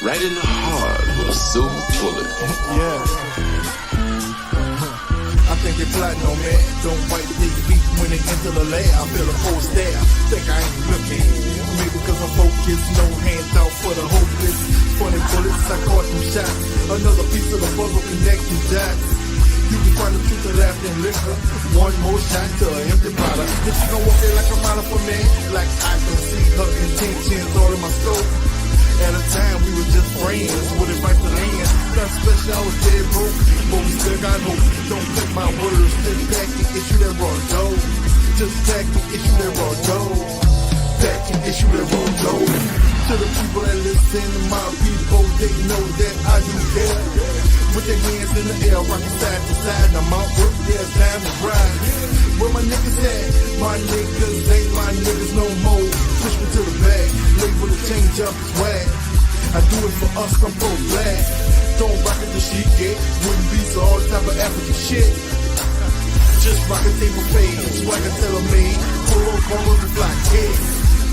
right in the heart of a silver bullet. Yeah. I think they plotting on me. Don't wipe their feet when they enter the L.A.R. I feel a cold stare. Think I ain't looking. Maybe because I'm focused. No hands out for the hopeless. Funny bullets, I caught them shots. Another piece of the puzzle connecting dots. You can find the truth of laughter and liquor. One more shot to an empty bottle. If she gon' walk there like a model for me, like I don't see her intentions all in my soul. At a time we were just friends, with advice to land. Not special, I was dead broke, but we still got hope. Don't take my words, just back and issue that raw dough. Just back and issue that raw dough. Back and issue that raw dough. To the people that listen to my people, they know that I do care. With their hands in the air, rocking side to side. Now my work, yeah, it's time to ride. Where my niggas at? My niggas ain't my niggas no more. Push me to the back, label the change up swag. I do it for us, I'm pro-black. Don't rock it the shit get. Wouldn't be so all type of African shit. Just rock a table fade, swagger tailor-made. Polo collars and fly kicks.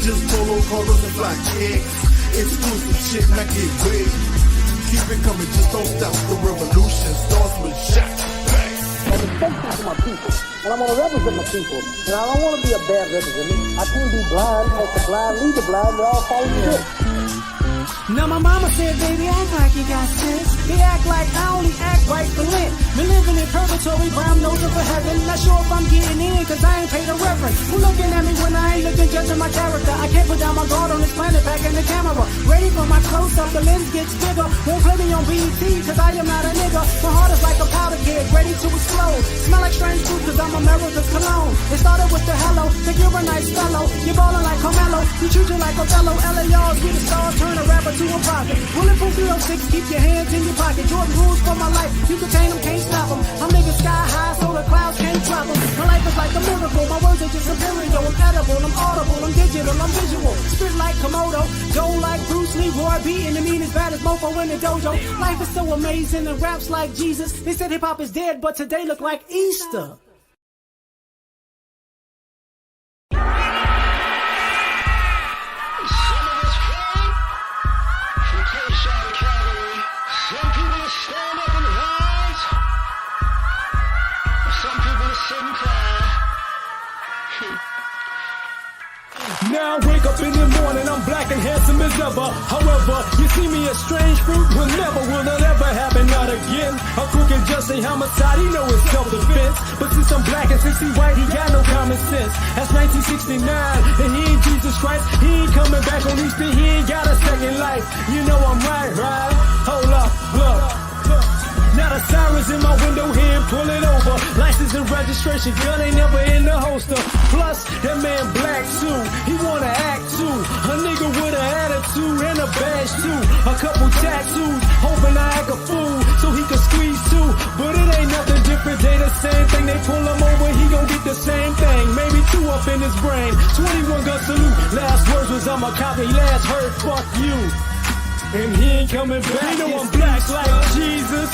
Just polo collars and fly kicks. Exclusive shit, not get big. Keep it coming, just don't stop. The revolution starts with shot. Bang. I'm respectful to my people, and I want to represent my people, and I don't want to be a bad representative. I can't be blind, let the blind lead the blind, they all follow you. Now my mama said, baby, act like you got sense. They act like I only act right for Lent. Been living in purgatory, brown nosing for heaven. Not sure if I'm getting in, cause I ain't paid a reverend. Who looking at me when I ain't looking, judging my character? I can't put down my guard on this planet, packing the camera. Ready for my close-up, the lens gets bigger. Won't play me on BET, cause I am not a nigga. My heart is like a powder keg, ready to explode. Smell like strange fruit, cause I'm America's cologne. It started with the hello, think you're a nice fellow. You're ballin' like Carmelo, you treat you like Othello. L.A.R. be the stars, turn a rapper to a prophet. Bulletproof 306, keep your hands in your pocket. Jordan rules for my life, you contain them, can't stop them. I'm niggas sky high, so the clouds can't drop them. My life is like a miracle, my words are just imperial. I'm edible, I'm audible, I'm digital, I'm visual. Spit like Komodo, go like Bruce Lee, Roy B. And the meanest, baddest mofo in the dojo. Life is so amazing and raps like Jesus. They said hip-hop is dead, but today look like Easter. Now I wake up in the morning, I'm black and handsome as ever. However, you see me a strange fruit, will it ever happen, not again. A crooked just ain't homicide, he know it's self-defense. But since I'm black and since he white, he got no common sense. That's 1969, and he ain't Jesus Christ. He ain't coming back on Easter, he ain't got a second life. You know I'm right? Hold up, look. Now the sirens in my window here, pull it over. License and registration, gun ain't never in the holster. Plus, that man black too, he wanna act too. A nigga with an attitude and a badge too. A couple tattoos, hoping I act a fool so he can squeeze too. But it ain't nothing different, they the same thing. They pull him over, he gon' get the same thing. Maybe 2 up in his brain, 21 gun salute. Last words was I'm a cop, he last heard fuck you. And he ain't coming back, you know I'm black like Jesus.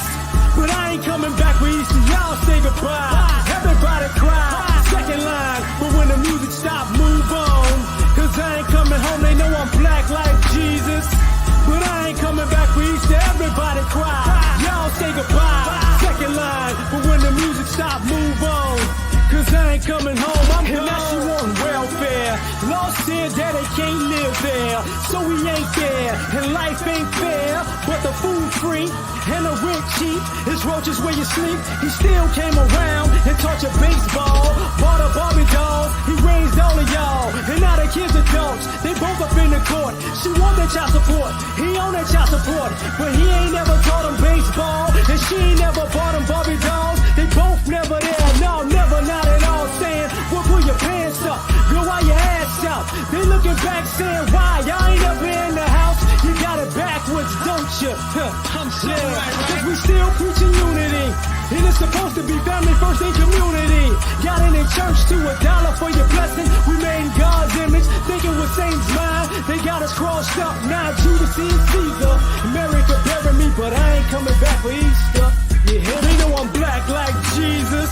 But I ain't coming back for Easter, y'all say goodbye. Everybody cry, second line. But when the music stop, move on. Cause I ain't coming home, they know I'm black like Jesus. But I ain't coming back for Easter, everybody cry. Y'all say goodbye, second line. But when the music stop, move on. Cause I ain't coming home, I'm gone. And now she on welfare. Law said that they can't live there, so we ain't there. And life ain't fair, but the food free and the rent cheap. His roaches where you sleep. He still came around and taught you baseball. Bought a Barbie doll, he raised all of y'all. And now the kids adults, they both up in the court. She want that child support, he on that child support. But he ain't never taught him baseball, and she ain't never bought him Barbie dolls. They both never there, no, never, not at all. Saying, well, pull your pants up, go while your ass out. They looking back saying, why, y'all ain't ever in the house? You got it backwards, don't you? I'm saying, cause we still preaching unity. And it's supposed to be family first in community. Got in church to $1 for your blessing. We made in God's image, thinking we're saints mind. They got us crossed up, now Judas and Caesar. America bury me, but I ain't coming back for Easter. Yeah, they know I'm black like Jesus.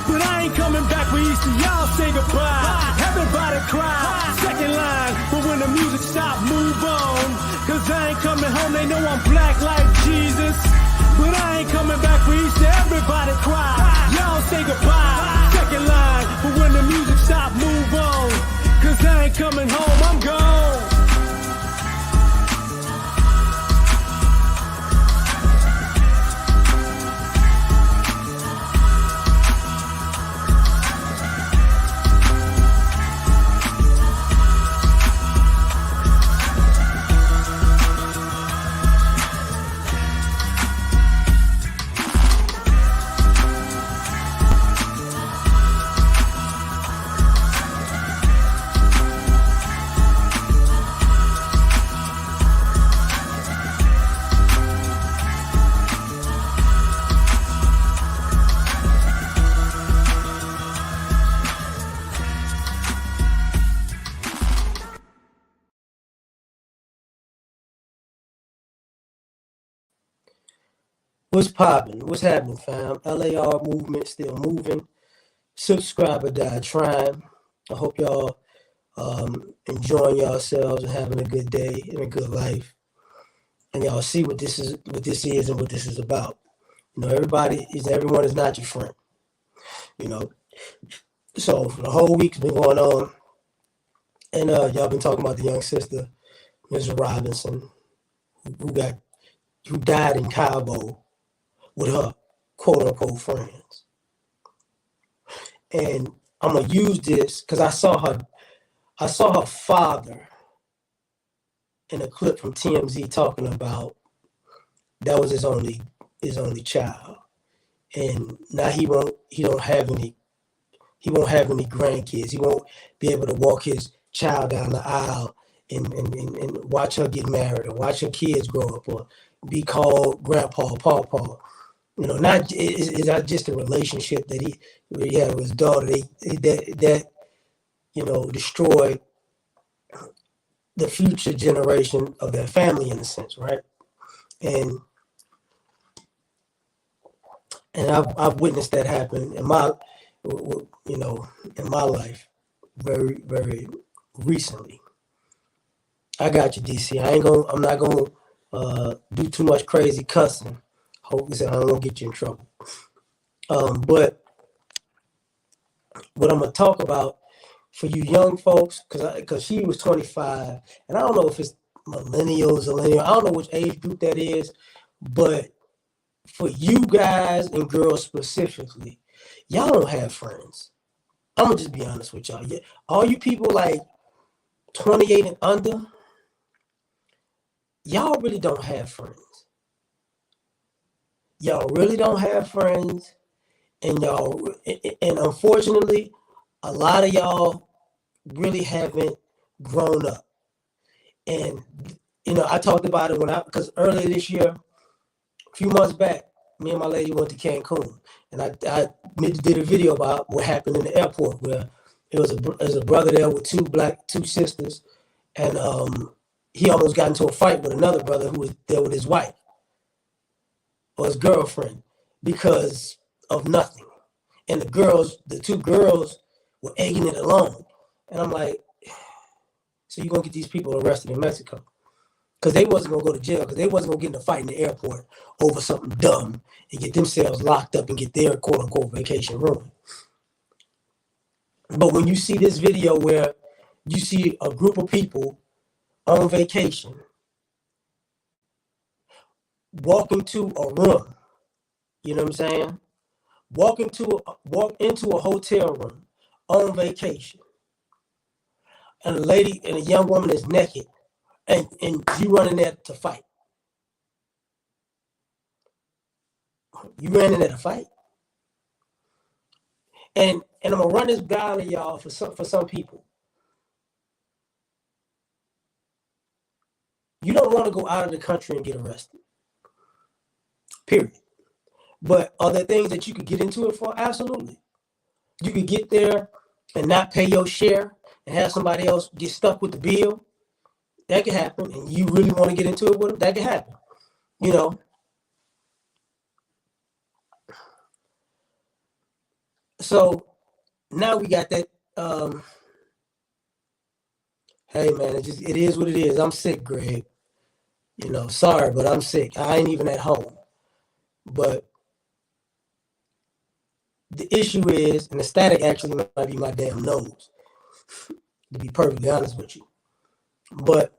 But I ain't coming back for Easter, y'all say goodbye. Everybody everybody cry. Second line, but when the music stop, move on. Cause I ain't coming home, they know I'm black like Jesus. But I ain't coming back for Easter, everybody cry. Y'all say goodbye. Second line, but when the music stop, move on. Cause I ain't coming home, I'm gone. What's poppin'? What's happening, fam? L.A.R. movement still moving. Subscriber died trying. I hope y'all enjoying yourselves and having a good day and a good life. And y'all see what this is and what this is about. You know, everyone is not your friend. You know. So the whole week's been going on. And y'all been talking about the young sister, Ms. Robinson, who died in Cabo with her quote-unquote friends. And I'm going to use this because I saw her father in a clip from TMZ talking about that was his only child. And now he won't have any grandkids. He won't be able to walk his child down the aisle and watch her get married or watch her kids grow up or be called grandpa, pawpaw. You know, it's not just a relationship that he had with his daughter. That destroyed the future generation of their family in a sense, right? And I've witnessed that happen in my life very, very recently. I got you, DC. I'm not gonna do too much crazy cussing. Hopefully, I don't want to get you in trouble. But what I'm gonna talk about for you young folks, because she was 25, and I don't know if it's millennials or linear. I don't know which age group that is, but for you guys and girls specifically, y'all don't have friends. I'm gonna just be honest with y'all. All you people like 28 and under, y'all really don't have friends. Y'all really don't have friends, and unfortunately, a lot of y'all really haven't grown up. And I talked about it because earlier this year, a few months back, me and my lady went to Cancun, and I did a video about what happened in the airport where there was a brother there with two sisters, and he almost got into a fight with another brother who was there with his wife or his girlfriend because of nothing. And the two girls were egging it along. And I'm like, so you're going to get these people arrested in Mexico? Because they wasn't going to go to jail, because they wasn't going to get in a fight in the airport over something dumb and get themselves locked up and get their quote-unquote vacation ruined. But when you see this video where you see a group of people on vacation walk into a room, you know what I'm saying? Walk into a hotel room on vacation, and a young woman is naked, and you running there to fight. You ran in there to fight. And I'm gonna run this down to y'all for some people. You don't want to go out of the country and get arrested. Period. But are there things that you could get into it for? Absolutely. You could get there and not pay your share and have somebody else get stuck with the bill. That could happen. And you really want to get into it with them? That could happen. So now we got that Hey man, it is what it is. I'm sick, Greg. You know, sorry, but I'm sick. I ain't even at home. But the issue is, and the static actually might be my damn nose, to be perfectly honest with you. But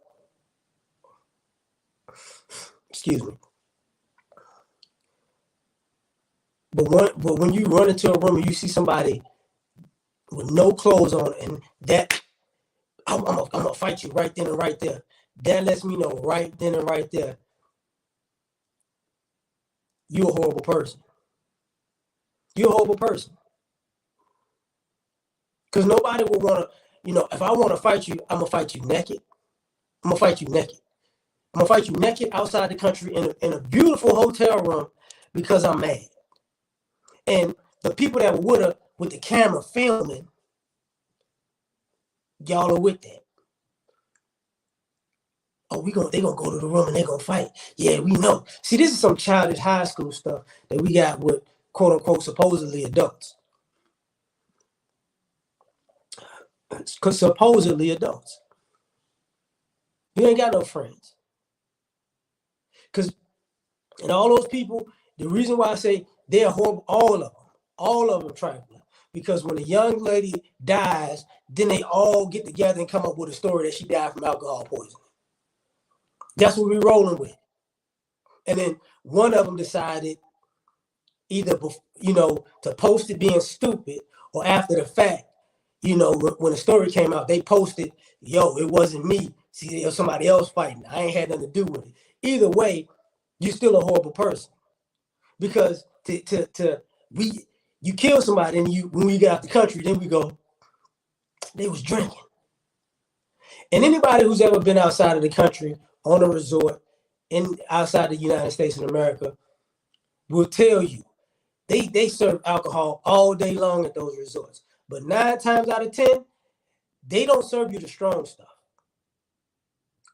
excuse me. But when you run into a room and you see somebody with no clothes on, and that I'm gonna fight you right then and right there. That lets me know right then and right there, you're a horrible person. You're a horrible person. Because nobody will want to, if I want to fight you, I'm gonna fight you naked. I'm gonna fight you naked. I'm gonna fight you naked outside the country in a beautiful hotel room because I'm mad. And the people that were with the camera filming, y'all are with that. Oh, they gonna go to the room and they gonna fight. Yeah, we know. See, this is some childish high school stuff that we got with quote unquote supposedly adults. Because supposedly adults. You ain't got no friends. Because and all those people, the reason why I say they're horrible, all of them trifling. Because when a young lady dies, then they all get together and come up with a story that she died from alcohol poisoning. That's what we're rolling with. And then one of them decided either, to post it being stupid, or after the fact, when the story came out, they posted, yo, it wasn't me. See, there was somebody else fighting. I ain't had nothing to do with it. Either way, you're still a horrible person. Because you kill somebody, and when we get out the country, then we go, they was drinking. And anybody who's ever been outside of the country on a resort outside the United States of America will tell you they serve alcohol all day long at those resorts. But 9 times out of 10, they don't serve you the strong stuff.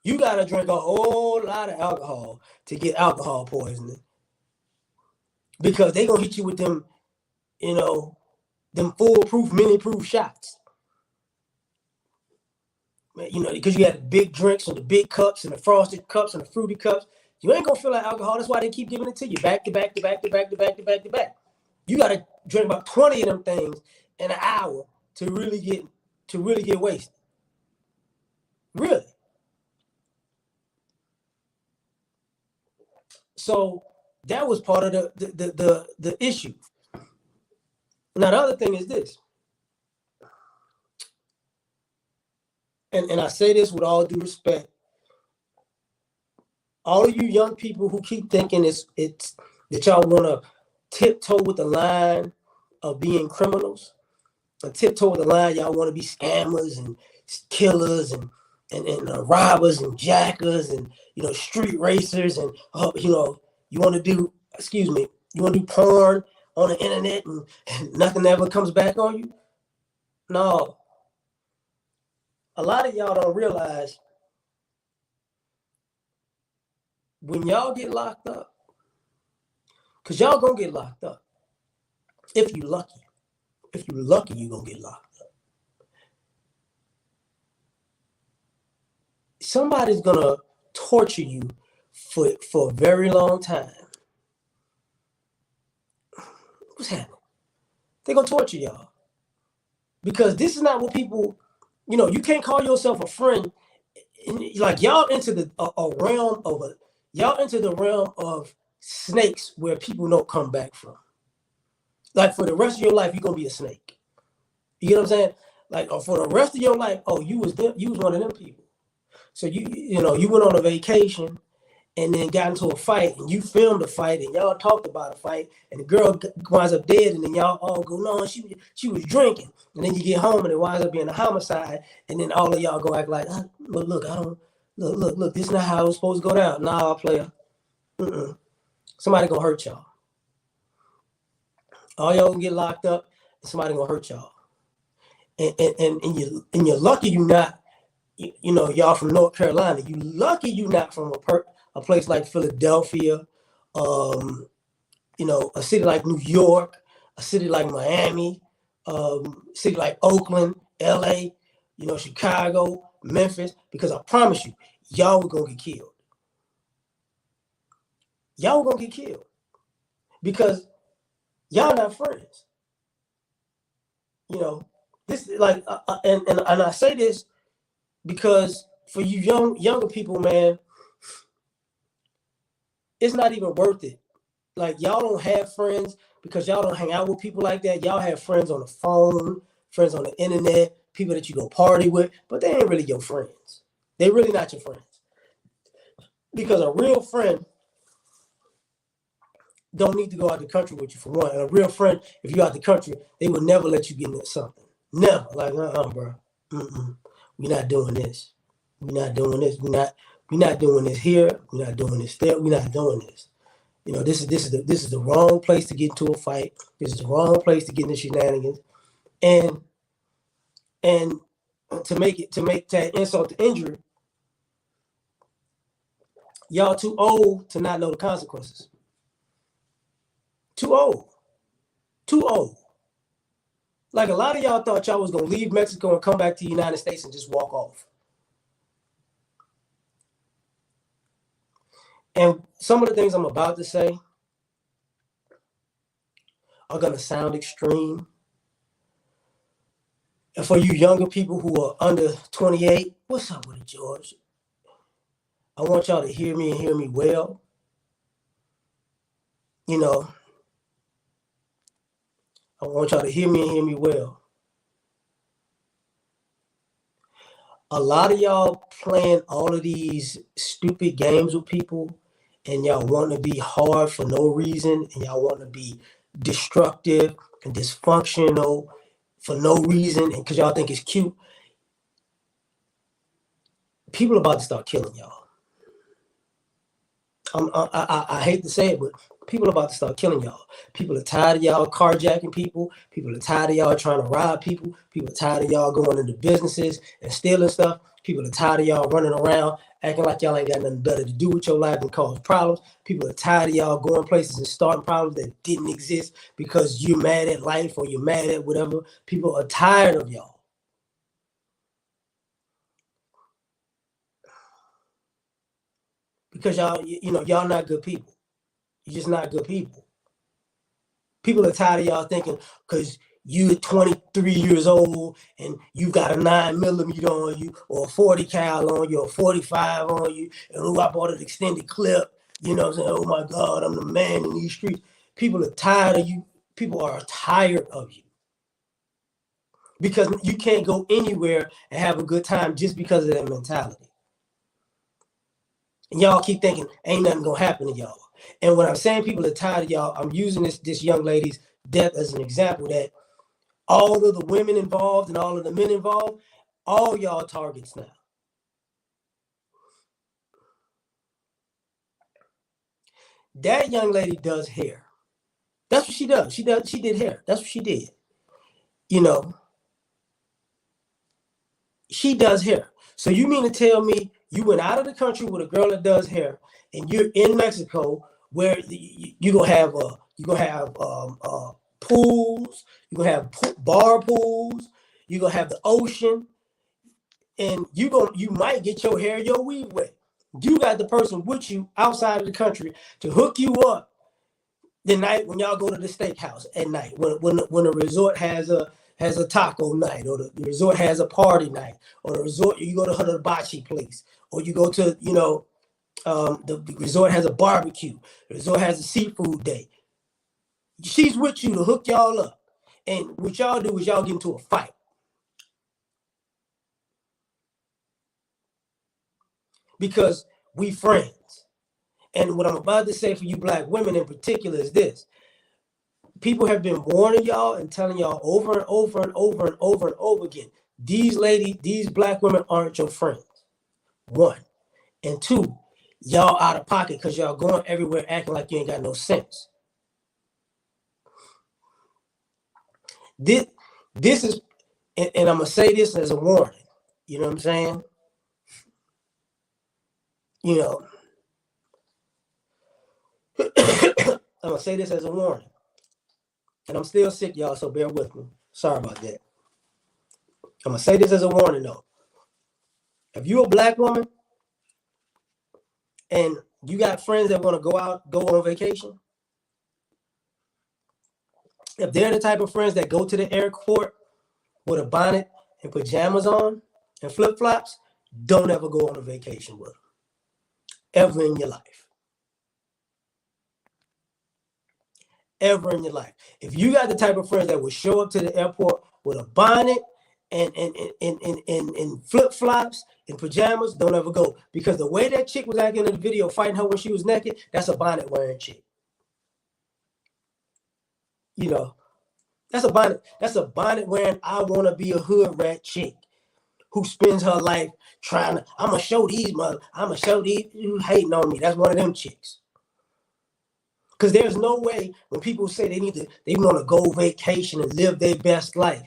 You gotta drink a whole lot of alcohol to get alcohol poisoning. Because they gonna hit you with them, them foolproof, mini-proof shots. Because you got the big drinks and the big cups and the frosted cups and the fruity cups. You ain't gonna feel like alcohol. That's why they keep giving it to you back to back to back to back to back to back to back. You gotta drink about 20 of them things in an hour to really get wasted. Really. So that was part of the issue. Now the other thing is this. And I say this with all due respect. All of you young people who keep thinking it's that y'all want to tiptoe with the line of being criminals, and tiptoe with the line y'all want to be scammers and killers and robbers and jackers and street racers and you want to do porn on the internet and nothing ever comes back on you. No. A lot of y'all don't realize when y'all get locked up, because y'all gonna get locked up. If you're lucky, you're gonna get locked up. Somebody's gonna torture you for a very long time. What's happening? They're gonna torture y'all. Because this is not what people, you can't call yourself a friend. Like y'all into the realm of snakes where people don't come back from. Like for the rest of your life, you're gonna be a snake. You get what I'm saying? Like for the rest of your life, you was one of them people. So you went on a vacation and then got into a fight and you filmed a fight and y'all talked about a fight and the girl winds up dead and then y'all all go, no, she was drinking. And then you get home and it winds up being a homicide and then all of y'all go act like, look, this is not how it was supposed to go down. Nah, player. Somebody gonna hurt y'all. All y'all gonna get locked up and somebody gonna hurt y'all. And you're lucky you not, y'all from North Carolina. You lucky you not from a place like Philadelphia, a city like New York, a city like Miami, a city like Oakland, L.A., Chicago, Memphis, because I promise you, y'all were gonna get killed. Y'all were gonna get killed because y'all not friends. You know, this like, and I say this because for you younger people, man, it's not even worth it. Like, y'all don't have friends because y'all don't hang out with people like that. Y'all have friends on the phone, friends on the internet, people that you go party with, but they ain't really your friends. They really not your friends. Because a real friend don't need to go out the country with you, for one. And a real friend, if you're out the country, they would never let you get into something. Never. Like, bro. We're not doing this. We're not doing this. We're not doing this here. We're not doing this there. We're not doing this. You know, this is the wrong place to get into a fight. This is the wrong place to get into shenanigans. And to make that insult to injury, y'all too old to not know the consequences. Too old. Too old. Like, a lot of y'all thought y'all was gonna leave Mexico and come back to the United States and just walk off. And some of the things I'm about to say are gonna sound extreme. And for you younger people who are under 28, what's up with it, George? I want y'all to hear me and hear me well. You know, I want y'all to hear me and hear me well. A lot of y'all playing all of these stupid games with people, and y'all want to be hard for no reason, and y'all want to be destructive and dysfunctional for no reason, and because y'all think it's cute. People are about to start killing y'all. I hate to say it, but people are about to start killing y'all. People are tired of y'all carjacking people. People are tired of y'all trying to rob people. People are tired of y'all going into businesses and stealing stuff. People are tired of y'all running around acting like y'all ain't got nothing better to do with your life and cause problems. People are tired of y'all going places and starting problems that didn't exist because you're mad at life or you're mad at whatever. People are tired of y'all. Because y'all not good people. You're just not good people. People are tired of y'all thinking because you're 23 years old and you got a 9mm on you or a 40 cal on you or 45 on you, and I bought an extended clip, you know what I'm saying? Oh my God, I'm the man in these streets. People are tired of you. People are tired of you. Because you can't go anywhere and have a good time just because of that mentality. And y'all keep thinking ain't nothing gonna happen to y'all. And when I'm saying people are tired of y'all, I'm using this young lady's death as an example that all of the women involved and all of the men involved, all y'all targets now. That young lady does hair. That's what she does. She did hair. That's what she did. You know, she does hair. So you mean to tell me you went out of the country with a girl that does hair, and you're in Mexico where you're gonna have pools, you're gonna have bar pools, you're gonna have the ocean, and you might get your hair, your weave wet. You got the person with you outside of the country to hook you up the night when y'all go to the steakhouse at night, when the resort has a taco night, or the resort has a party night, or the resort you go to her hibachi place, or you go to the resort has a barbecue, the resort has a seafood day. She's with you to hook y'all up, and what y'all do is y'all get into a fight. Because we friends. And what I'm about to say for you black women in particular is this. People have been warning y'all and telling y'all over and over and over and over and over again, these black women aren't your friends. One. And two, y'all out of pocket because y'all going everywhere acting like you ain't got no sense. This is, and I'm going to say this as a warning. You know what I'm saying? You know, I'm going to say this as a warning. And I'm still sick, y'all, so bear with me. Sorry about that. I'm going to say this as a warning, though. If you're a black woman and you got friends that want to go on vacation, if they're the type of friends that go to the airport with a bonnet and pajamas on and flip-flops, don't ever go on a vacation with them. Ever in your life. Ever in your life. If you got the type of friends that will show up to the airport with a bonnet and flip-flops and pajamas, don't ever go. Because the way that chick was acting in the video fighting her when she was naked, that's a bonnet wearing chick. You know, that's a bonnet wearing I want to be a hood rat chick who spends her life trying to, I'm going to show these, you hating on me. That's one of them chicks. Because there's no way when people say they want to go vacation and live their best life.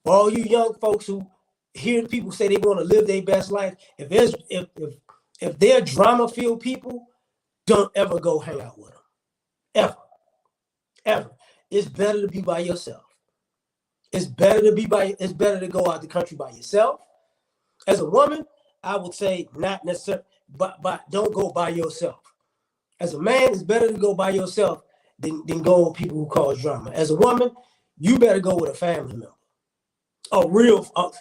For all you young folks who hear people say they want to live their best life, if they're drama-filled people, don't ever go hang out with them. Ever. Ever. It's better to be by yourself. It's better to go out the country by yourself. As a woman, I would say not necessarily, but don't go by yourself. As a man, it's better to go by yourself than go with people who cause drama. As a woman, you better go with a family member.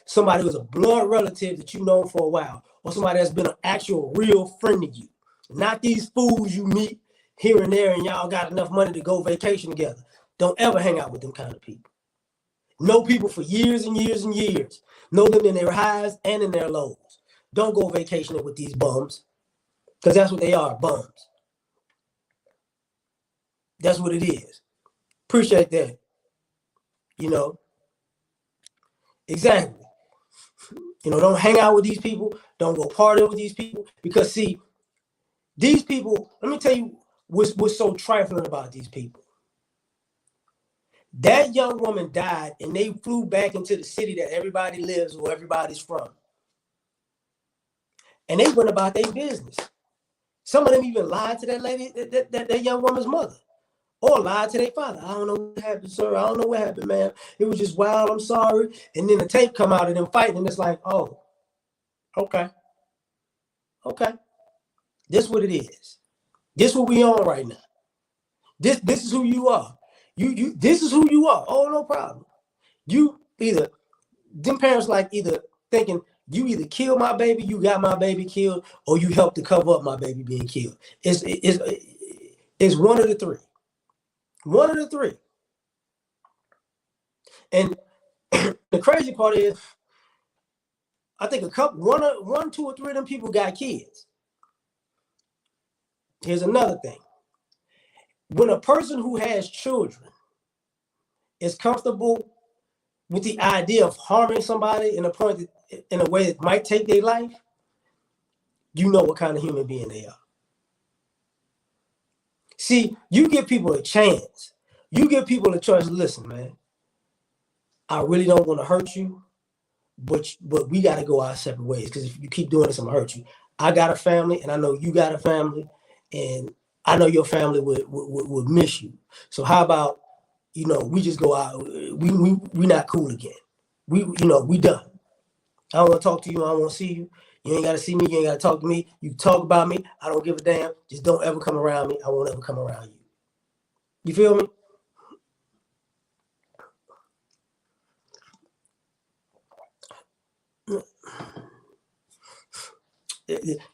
Somebody who's a blood relative that you know for a while, or somebody that's been an actual real friend to you. Not these fools you meet here and there and y'all got enough money to go vacation together. Don't ever hang out with them kind of people. Know people for years and years and years. Know them in their highs and in their lows. Don't go vacationing with these bums, because that's what they are, bums. That's what it is. Appreciate that. You know. Exactly. You know, don't hang out with these people. Don't go party with these people. Because, see, these people, let me tell you what's so trifling about these people. That young woman died, and they flew back into the city that everybody lives or everybody's from. And they went about their business. Some of them even lied to that lady, that young woman's mother. Or lied to their father. I don't know what happened, sir. I don't know what happened, man. It was just wild. I'm sorry. And then the tape come out of them fighting, and it's like, oh, okay. Okay. This what it is. This what we on right now. This is who you are. You this is who you are. Oh, no problem. You either, them parents like either thinking you either kill my baby, you got my baby killed, or you helped to cover up my baby being killed. It's one of the three. One of the three. And the crazy part is, I think one, two, or three of them people got kids. Here's another thing. When a person who has children is comfortable with the idea of harming somebody in a way that might take their life, you know what kind of human being they are. See, you give people a chance. You give people a choice. Listen, man, I really don't want to hurt you, but we got to go our separate ways, because if you keep doing this, I'm going to hurt you. I got a family, and I know you got a family, and I know your family would miss you. So how about, we just go out. We not cool again. We done. I don't want to talk to you. I don't want to see you. You ain't got to see me. You ain't got to talk to me. You talk about me. I don't give a damn. Just don't ever come around me. I won't ever come around you. You feel me?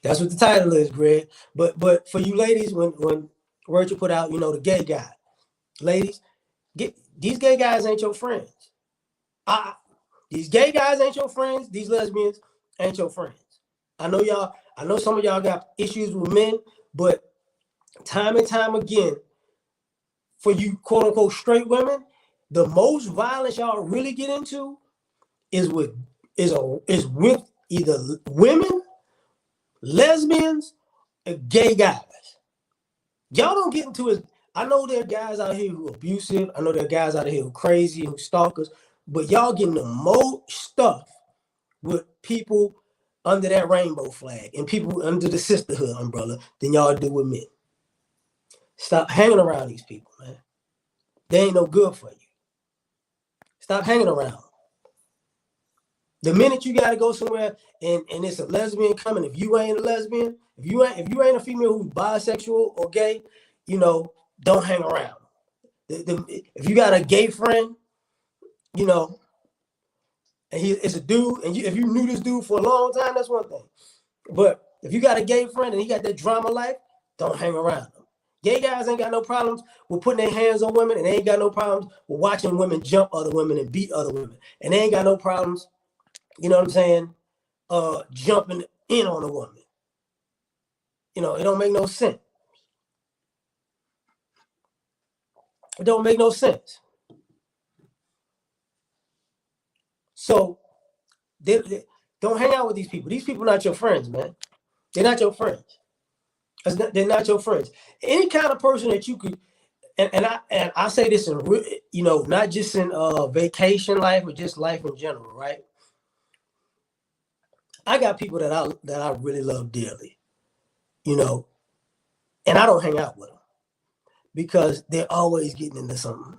That's what the title is, Greg. But for you ladies, when Rachel put out, the gay guy, ladies, these gay guys ain't your friends. These gay guys ain't your friends. These lesbians ain't your friends. I know some of y'all got issues with men, but time and time again, for you quote unquote straight women, the most violence y'all really get into is with either women, lesbians, and gay guys. Y'all don't get into it. I know there are guys out here who are abusive. I know there are guys out here who are crazy, who stalkers, but y'all getting the most stuff with people under that rainbow flag and people under the sisterhood umbrella than y'all do with men. Stop hanging around these people, man. They ain't no good for you. Stop hanging around. The minute you gotta go somewhere and it's a lesbian coming, if you ain't a lesbian, if you ain't a female who's bisexual or gay, you know, don't hang around. If you got a gay friend, you know, and he is a dude, and if you knew this dude for a long time, that's one thing. But if you got a gay friend and he got that drama life, don't hang around him. Gay guys ain't got no problems with putting their hands on women, and they ain't got no problems with watching women jump other women and beat other women. And they ain't got no problems, you know what I'm saying, jumping in on a woman. You know, it don't make no sense. It don't make no sense. So they don't hang out with these people. These people are not your friends, man. They're not your friends. They're not your friends. Any kind of person that you could, and I say this in, you know, not just in vacation life, but just life in general, right? I got people that I really love dearly, you know, and I don't hang out with them because they're always getting into something.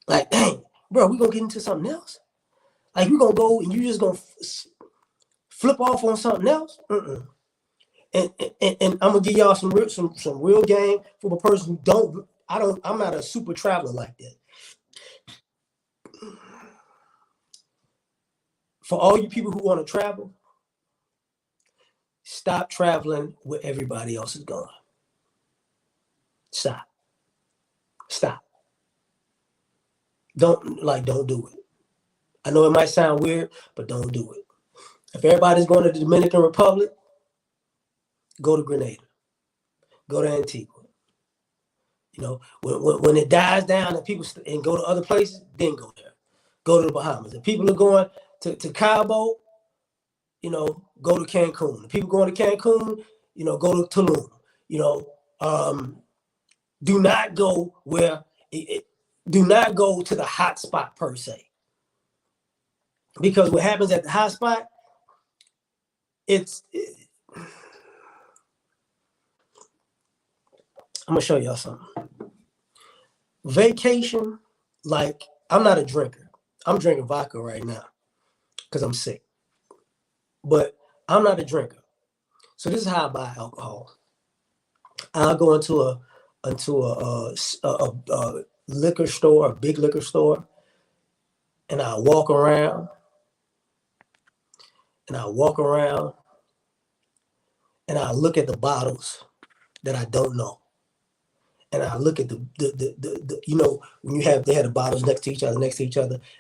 Like, dang, bro, we gonna get into something else? Like, we gonna go and you just gonna flip off on something else? And I'm gonna give y'all some real game from a person who I'm not a super traveler like that. For all you people who want to travel, stop traveling where everybody else is going. Stop. Don't do it. I know it might sound weird, but don't do it. If everybody's going to the Dominican Republic, go to Grenada. Go to Antigua. You know, when it dies down and people and go to other places, then go there. Go to the Bahamas. If people are going to Cabo, you know, go to Cancun. If people going to Cancun, you know, go to Tulum. You know, do not go do not go to the hot spot per se. Because what happens at the hot spot, I'm gonna show y'all something. Vacation, like, I'm not a drinker. I'm drinking vodka right now because I'm sick. But I'm not a drinker. So this is how I buy alcohol. I'll go into a liquor store, a big liquor store, and I'll walk around, and I'll look at the bottles that I don't know. And I look at the you know, when they had the bottles next to each other,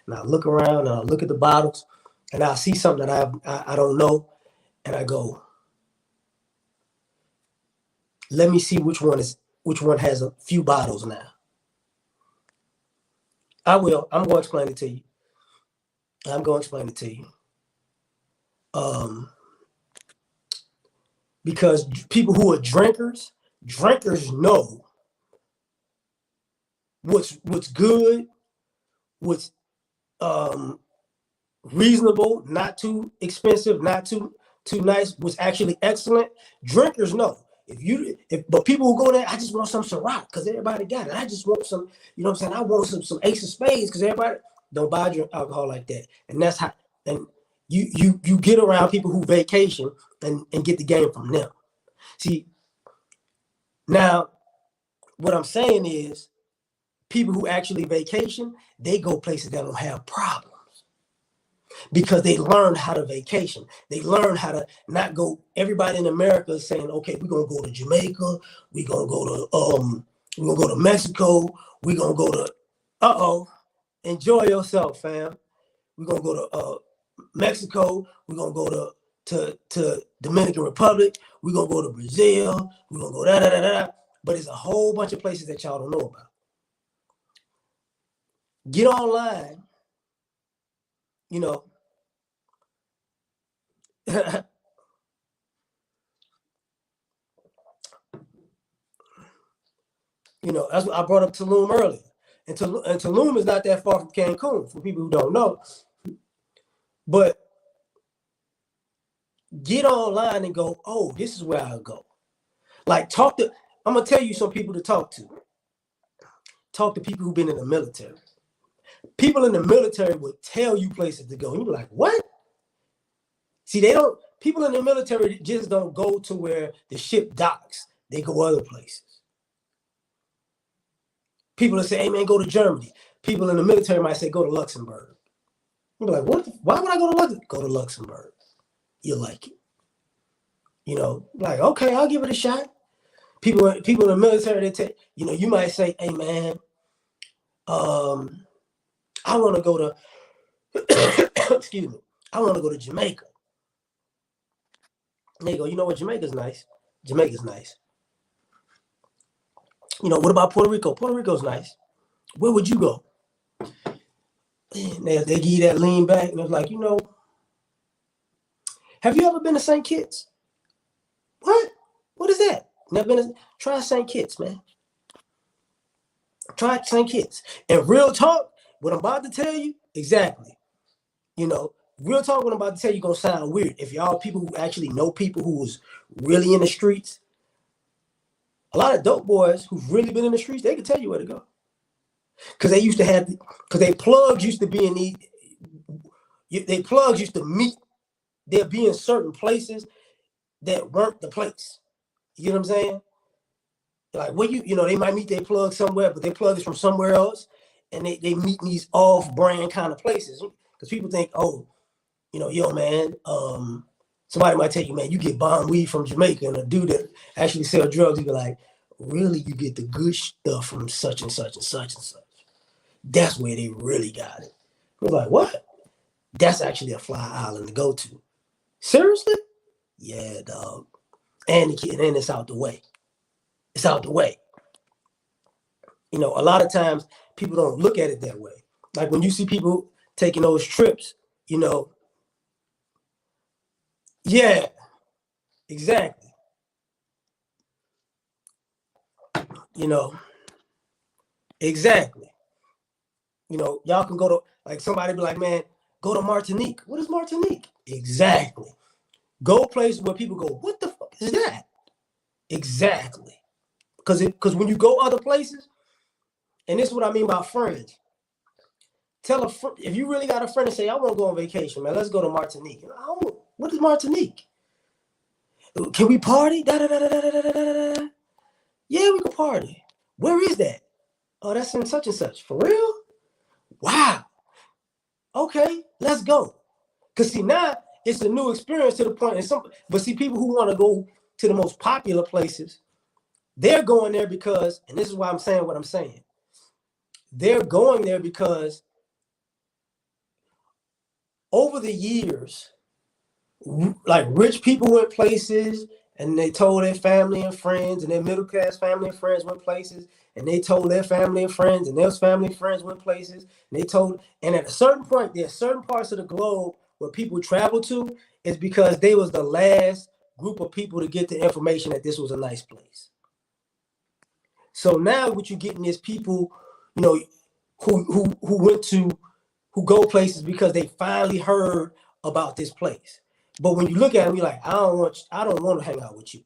and I look around and I look at the bottles, and I see something that I don't know, and I go, let me see which one has a few bottles now. I'm going to explain it to you. Because people who are drinkers know what's good, what's reasonable, not too expensive, not too nice, what's actually excellent. Drinkers know. But people who go there, I just want some Ciroc because everybody got it. I just want some, you know what I'm saying? I want some Ace of Spades because everybody don't buy alcohol like that. And that's how, and you get around people who vacation and get the game from them. See, now what I'm saying is people who actually vacation, they go places that don't have problems. Because they learned how to vacation. They learned how to not go. Everybody in America is saying, okay, we're gonna go to Jamaica, we're gonna go to Mexico, we're gonna go to enjoy yourself, fam. We're gonna go to Mexico, we're gonna go to Dominican Republic, we're gonna go to Brazil, we're gonna go da. But it's a whole bunch of places that y'all don't know about. Get online, you know. You know, that's what I brought up Tulum earlier. And Tulum is not that far from Cancun, for people who don't know. But get online and go, oh, this is where I'll go. Like, I'm going to tell you some people to talk to. Talk to people who've been in the military. People in the military would tell you places to go. And you're like, what? See, people in the military just don't go to where the ship docks. They go other places. People that say, hey, man, go to Germany. People in the military might say, go to Luxembourg. You're like, what? Why would I go to Luxembourg? Go to Luxembourg. You like it. Like, okay, I'll give it a shot. People in the military, they take, you might say, hey, man, I want to go to, excuse me, I want to go to Jamaica. And they go, you know what, Jamaica's nice. Jamaica's nice. What about Puerto Rico? Puerto Rico's nice. Where would you go? And they give you that lean back, and it's like, have you ever been to St. Kitts? What? What is that? Never been to, try St. Kitts, man. Try St. Kitts. And real talk, what I'm about to tell you, exactly. Real talk, what I'm about to tell you gonna sound weird. If y'all people who actually know people who was really in the streets, a lot of dope boys who've really been in the streets, they can tell you where to go. Because they used to have, because they plugs used to be in they plugs used to meet, they'll be in certain places that weren't the place. You know what I'm saying? Like, where they might meet their plug somewhere, but their plug is from somewhere else, and they meet in these off-brand kind of places. Because people think, oh, yo, man, somebody might tell you, man, you get bomb weed from Jamaica, and a dude that actually sell drugs, you be like, really, you get the good stuff from such and such and such and such. That's where they really got it. We're like, what? That's actually a fly island to go to. Seriously? Yeah, dog. And it's out the way. It's out the way. A lot of times people don't look at it that way. Like when you see people taking those trips, yeah, exactly. Exactly. Y'all can go to, like, somebody be like, man, go to Martinique. What is Martinique? Exactly. Go places where people go, what the fuck is that? Exactly. Because when you go other places, and this is what I mean by friends. Tell a friend, if you really got a friend and say, I want to go on vacation, man, let's go to Martinique. What is Martinique? Can we party? Da, da, da, da, da, da, da, da. Yeah, we can party. Where is that? Oh, that's in such and such. For real? Wow. Okay, let's go. Because see, now it's a new experience to the point. But see, people who want to go to the most popular places, they're going there because, and this is why I'm saying what I'm saying. They're going there because over the years, like, rich people went places and they told their family and friends, and their middle class family and friends went places, and they told their family and friends, and their family and friends went places, and at a certain point, there's certain parts of the globe where people travel to, is because they was the last group of people to get the information that this was a nice place. So now what you're getting is people, who go places because they finally heard about this place. But when you look at them, you're like, I don't want to hang out with you.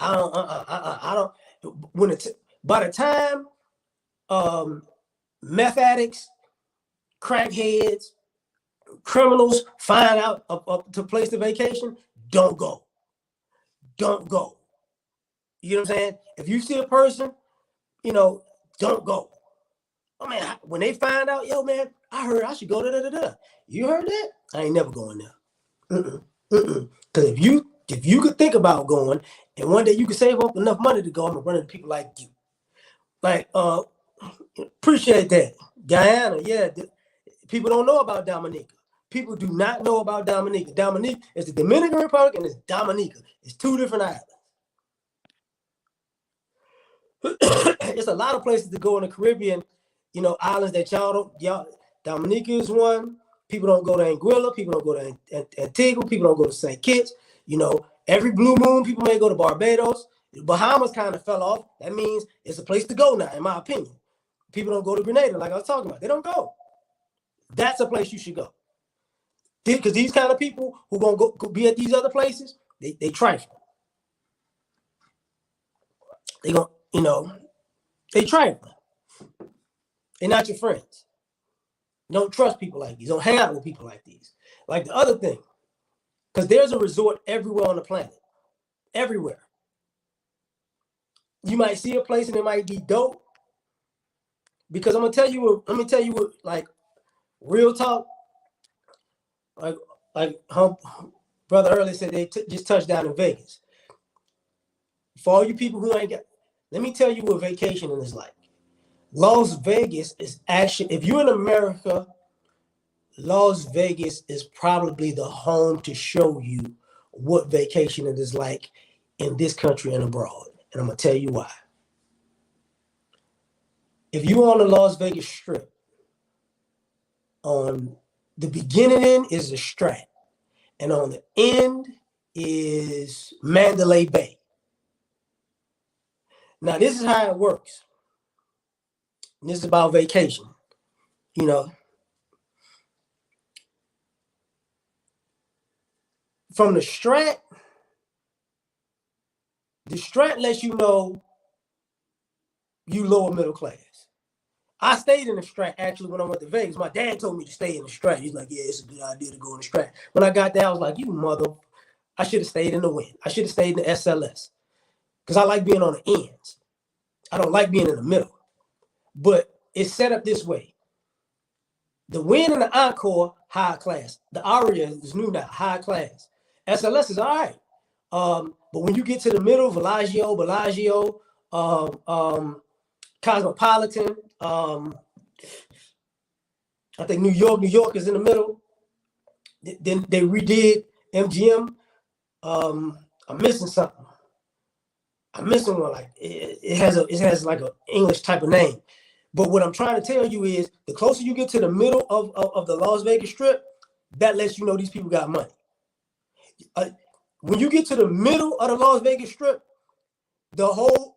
I don't. By the time meth addicts, crackheads, criminals find out to place the vacation, don't go. Don't go. You know what I'm saying? If you see a person, don't go. Oh man, when they find out, yo man, I heard I should go da. You heard that? I ain't never going there. Because if you could think about going, and one day you could save up enough money to go, I'm gonna run into people like you. Like, appreciate that. Guyana, yeah. People don't know about Dominica. People do not know about Dominica. Dominica is the Dominican Republic, and it's Dominica. It's two different islands. It's a lot of places to go in the Caribbean, islands that y'all Dominica is one. People don't go to Anguilla. People don't go to Antigua. People don't go to St. Kitts. Every blue moon, people may go to Barbados. Bahamas kind of fell off. That means it's a place to go now, in my opinion. People don't go to Grenada, like I was talking about. They don't go. That's a place you should go. Because these kind of people who gonna go be at these other places, they trifle. They gonna, they trifle. They're not your friends. Don't trust people like these. Don't hang out with people like these. Like the other thing, because there's a resort everywhere on the planet. Everywhere. You might see a place and it might be dope. Because I'm gonna tell you what, like real talk, like brother earlier said they just touched down in Vegas. For all you people who ain't got, let me tell you what vacationing is like. Las Vegas is actually, if you're in America, Las Vegas is probably the home to show you what vacationing is like in this country and abroad. And I'm gonna tell you why. If you're on the Las Vegas Strip, on the beginning end is the Strat, and on the end is Mandalay Bay. Now, this is how it works. This is about vacation. You know, from the Strat lets you know you lower middle class. I stayed in the Strat actually when I went to Vegas. My dad told me to stay in the Strat. He's like, yeah, it's a good idea to go in the Strat. When I got there, I was like, you mother, I should have stayed in the Win. I should have stayed in the SLS because I like being on the ends. I don't like being in the middle. But it's set up this way. The Win and the Encore, high class. The Aria is new now, high class. SLS is all right. But when you get to the middle, Bellagio, Cosmopolitan, I think New York is in the middle. Then they redid MGM. I'm missing something. I'm missing one. Like it has like an English type of name. But what I'm trying to tell you is the closer you get to the middle of the Las Vegas Strip, that lets you know these people got money. When you get to the middle of the Las Vegas Strip,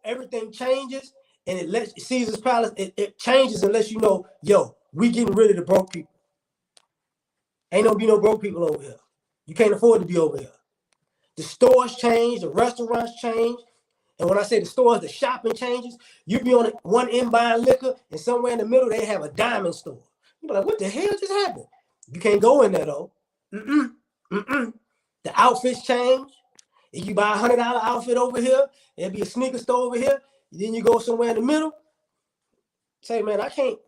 everything changes, and it lets Caesar's Palace, it changes and lets you know, yo, we getting rid of the broke people. Ain't gonna be no broke people over here. You can't afford to be over here. The stores change, the restaurants change. And when I say the stores, the shopping changes. You be on one end buying liquor, and somewhere in the middle, they have a diamond store. You be like, what the hell just happened? You can't go in there, though. The outfits change. If you buy a $100 outfit over here, there'll be a sneaker store over here. Then you go somewhere in the middle. Say, man, I can't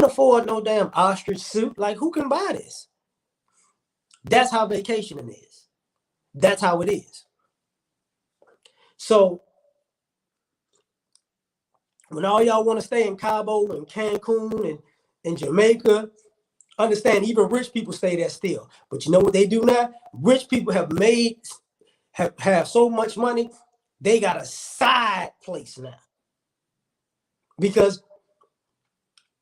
afford no damn ostrich suit. Like, who can buy this? That's how vacationing is. That's how it is. So when all y'all want to stay in Cabo and Cancun and Jamaica, understand even rich people stay there still. But you know what they do now? Rich people have so much money, they got a side place now. Because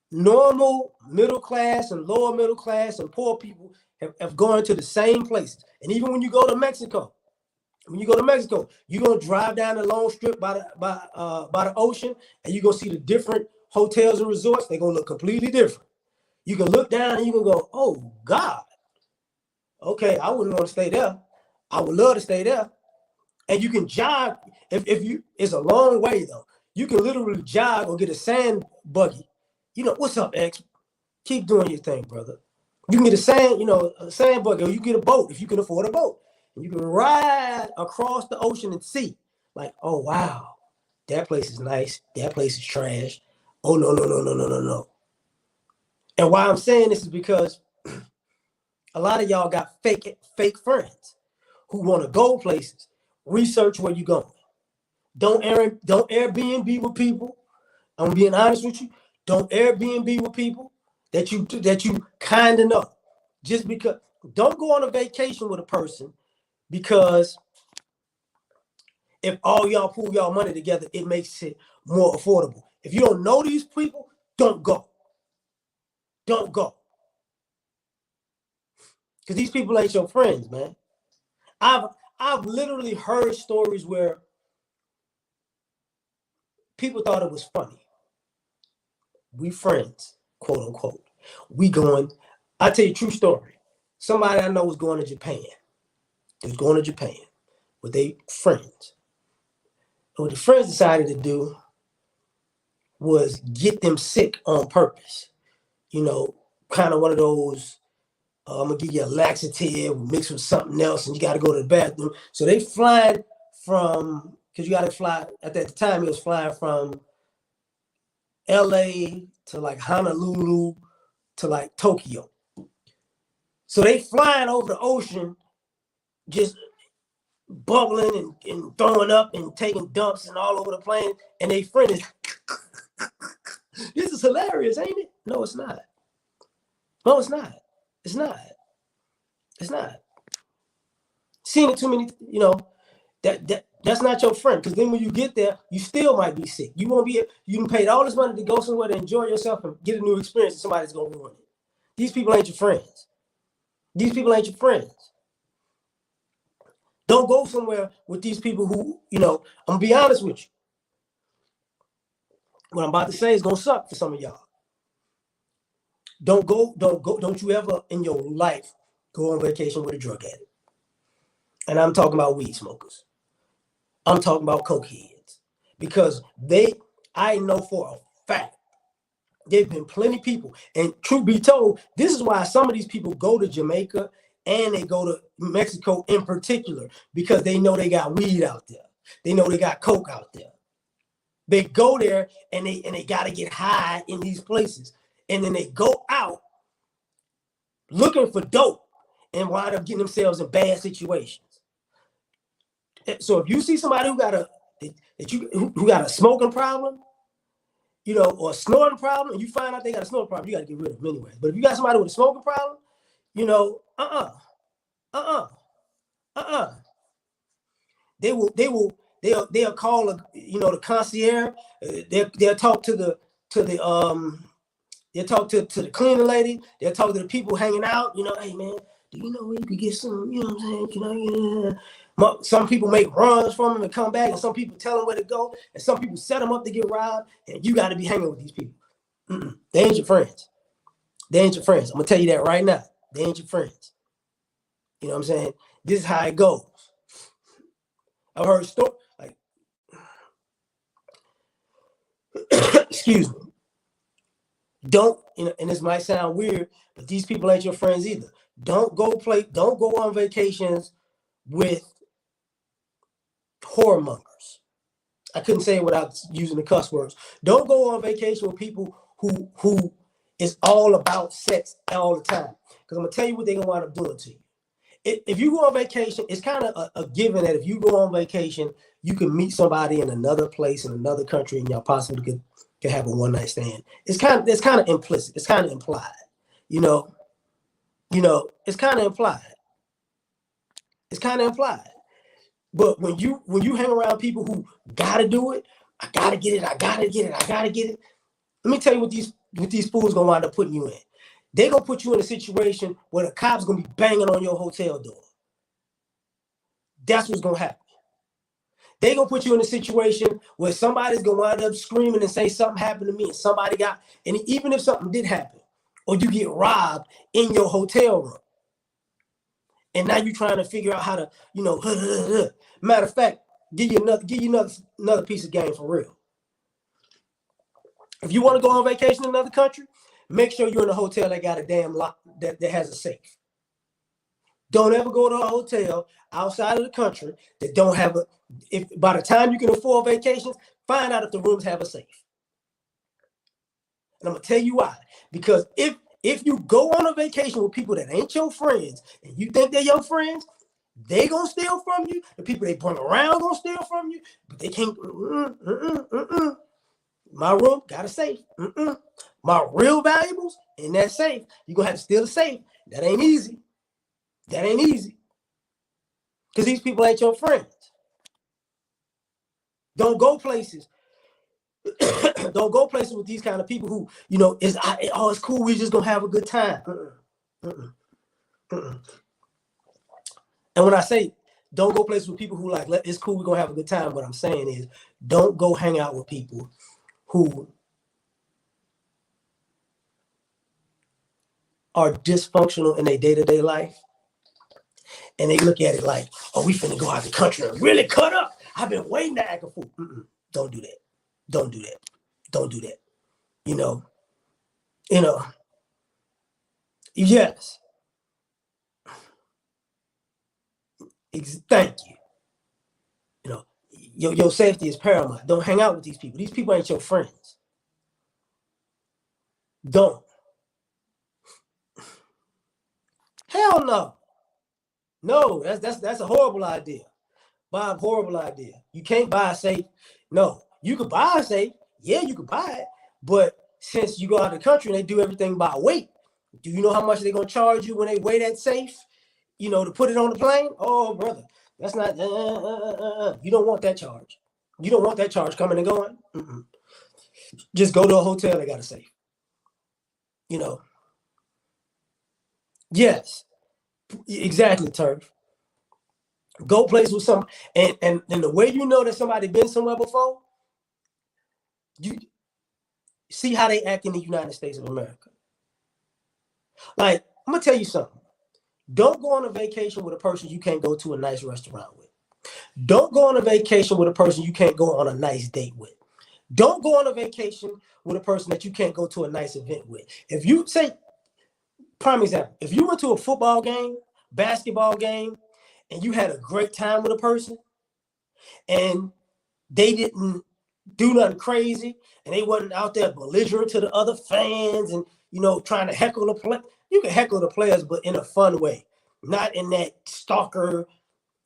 normal middle class and lower middle class and poor people have gone to the same places. And even when you go to Mexico, you're gonna drive down the long strip by the ocean, and you're gonna see the different hotels and resorts. They're gonna look completely different. You can look down and you can go, oh God, okay, I wouldn't want to stay there. I would love to stay there. And you can jog it's a long way though. You can literally jog or get a sand buggy. You know, what's up, X? Keep doing your thing, brother. You can get a sand buggy, or you get a boat if you can afford a boat. And you can ride across the ocean and see, like, oh wow, that place is nice. That place is trash. Oh no. And why I'm saying this is because a lot of y'all got fake friends who want to go places. Research where you're going. Don't Airbnb with people. I'm being honest with you. Don't Airbnb with people that you kind of know. Just because, don't go on a vacation with a person because if all y'all pool y'all money together, it makes it more affordable. If you don't know these people, don't go. Don't go. Because these people ain't your friends, man. I've literally heard stories where people thought it was funny. We friends, quote unquote. I tell you a true story. Somebody I know was going to Japan. They was going to Japan with their friends. And what the friends decided to do, was get them sick on purpose. You know, kind of one of those, I'm going to give you a laxative mixed with something else and you got to go to the bathroom. So they flying from, because you got to fly, at that time, it was flying from L.A. to like Honolulu to like Tokyo. So they flying over the ocean, just bubbling and throwing up and taking dumps and all over the plane. And they friend is, this is hilarious, ain't it? No, it's not. No, it's not. It's not. It's not. Seen it too many, you know, that's not your friend. Because then when you get there, you still might be sick. You won't be, you paid all this money to go somewhere to enjoy yourself and get a new experience, and somebody's gonna ruin it. These people ain't your friends. These people ain't your friends. Don't go somewhere with these people who, you know, I'm gonna be honest with you. What I'm about to say is gonna suck for some of y'all. Don't you ever in your life go on vacation with a drug addict. And I'm talking about weed smokers. I'm talking about cokeheads. Because I know for a fact, there've been plenty of people. And truth be told, this is why some of these people go to Jamaica and they go to Mexico in particular, because they know they got weed out there. They know they got coke out there. They go there and they got to get high in these places. And then they go out looking for dope and wind up getting themselves in bad situations. So if you see somebody who got a smoking problem, you know, or a snorting problem, and you find out they got a snorting problem, you got to get rid of them anyway. But if you got somebody with a smoking problem, you know, they'll call the concierge. They'll talk to the cleaning lady. They'll talk to the people hanging out. You know, hey man, do you know where you could get some? You know what I'm saying? You know, yeah. Some people make runs from them and come back, and some people tell them where to go, and some people set them up to get robbed. And you got to be hanging with these people. They ain't your friends. They ain't your friends. I'm gonna tell you that right now. They ain't your friends. You know what I'm saying? This is how it goes. I've heard stories like, excuse me. Don't, you know, and this might sound weird, but these people ain't your friends either. Don't go on vacations with whoremongers. I couldn't say it without using the cuss words. Don't go on vacation with people who is all about sex all the time. Because I'm gonna tell you what they're gonna wind up doing to you. If you go on vacation, it's kind of a given that if you go on vacation, you can meet somebody in another place, in another country, and y'all possibly could have a one-night stand. It's kind of implicit. It's kind of implied. You know, it's kind of implied. It's kind of implied. But when you hang around people who gotta do it, I gotta get it. Let me tell you what these fools gonna wind up putting you in. They're gonna put you in a situation where the cops gonna be banging on your hotel door. That's what's gonna happen. They're gonna put you in a situation where somebody's gonna wind up screaming and say something happened to me, and even if something did happen, or you get robbed in your hotel room. And now you're trying to figure out how to, you know, matter of fact, give you another piece of game for real. If you want to go on vacation in another country, make sure you're in a hotel that got a damn lock that has a safe. Don't ever go to a hotel outside of the country that don't have if by the time you can afford vacations, find out if the rooms have a safe. And I'm gonna tell you why. Because if you go on a vacation with people that ain't your friends and you think they're your friends, they gonna steal from you. The people they bring around gonna steal from you, but they can't. My room got a safe. My real valuables in that safe. You're gonna have to steal the safe. That ain't easy. Because these people ain't your friends. Don't go places. Don't go places with these kind of people who, you know, it's cool. We're just gonna have a good time. And when I say don't go places with people who like, it's cool, we're gonna have a good time, what I'm saying is don't go hang out with people who are dysfunctional in their day-to-day life. And they look at it like, oh, we finna go out the country and really cut up. I've been waiting to act a fool. Don't do that. Don't do that. Don't do that. You know, you know, yes. Thank you. You know, your safety is paramount. Don't hang out with these people. These people ain't your friends. Don't. Hell no. No, that's a horrible idea. Bob, horrible idea. You can't buy a safe. No, you could buy a safe. Yeah, you could buy it. But since you go out of the country and they do everything by weight, do you know how much they're gonna charge you when they weigh that safe? You know, to put it on the plane? Oh, brother, that's not. You don't want that charge. You don't want that charge coming and going. Mm-mm. Just go to a hotel. They got a safe. You know. Yes, exactly, Turf. Go places with some, and the way you know that somebody been somewhere before, you see how they act in the United States of America. Like, I'm gonna tell you something. Don't go on a vacation with a person you can't go to a nice restaurant with. Don't go on a vacation with a person you can't go on a nice date with. Don't go on a vacation with a person that you can't go to a nice event with. If you say, prime example, if you went to a football game, basketball game, and you had a great time with a person, and they didn't do nothing crazy, and they wasn't out there belligerent to the other fans and trying to heckle the play. You can heckle the players, but in a fun way, not in that stalker.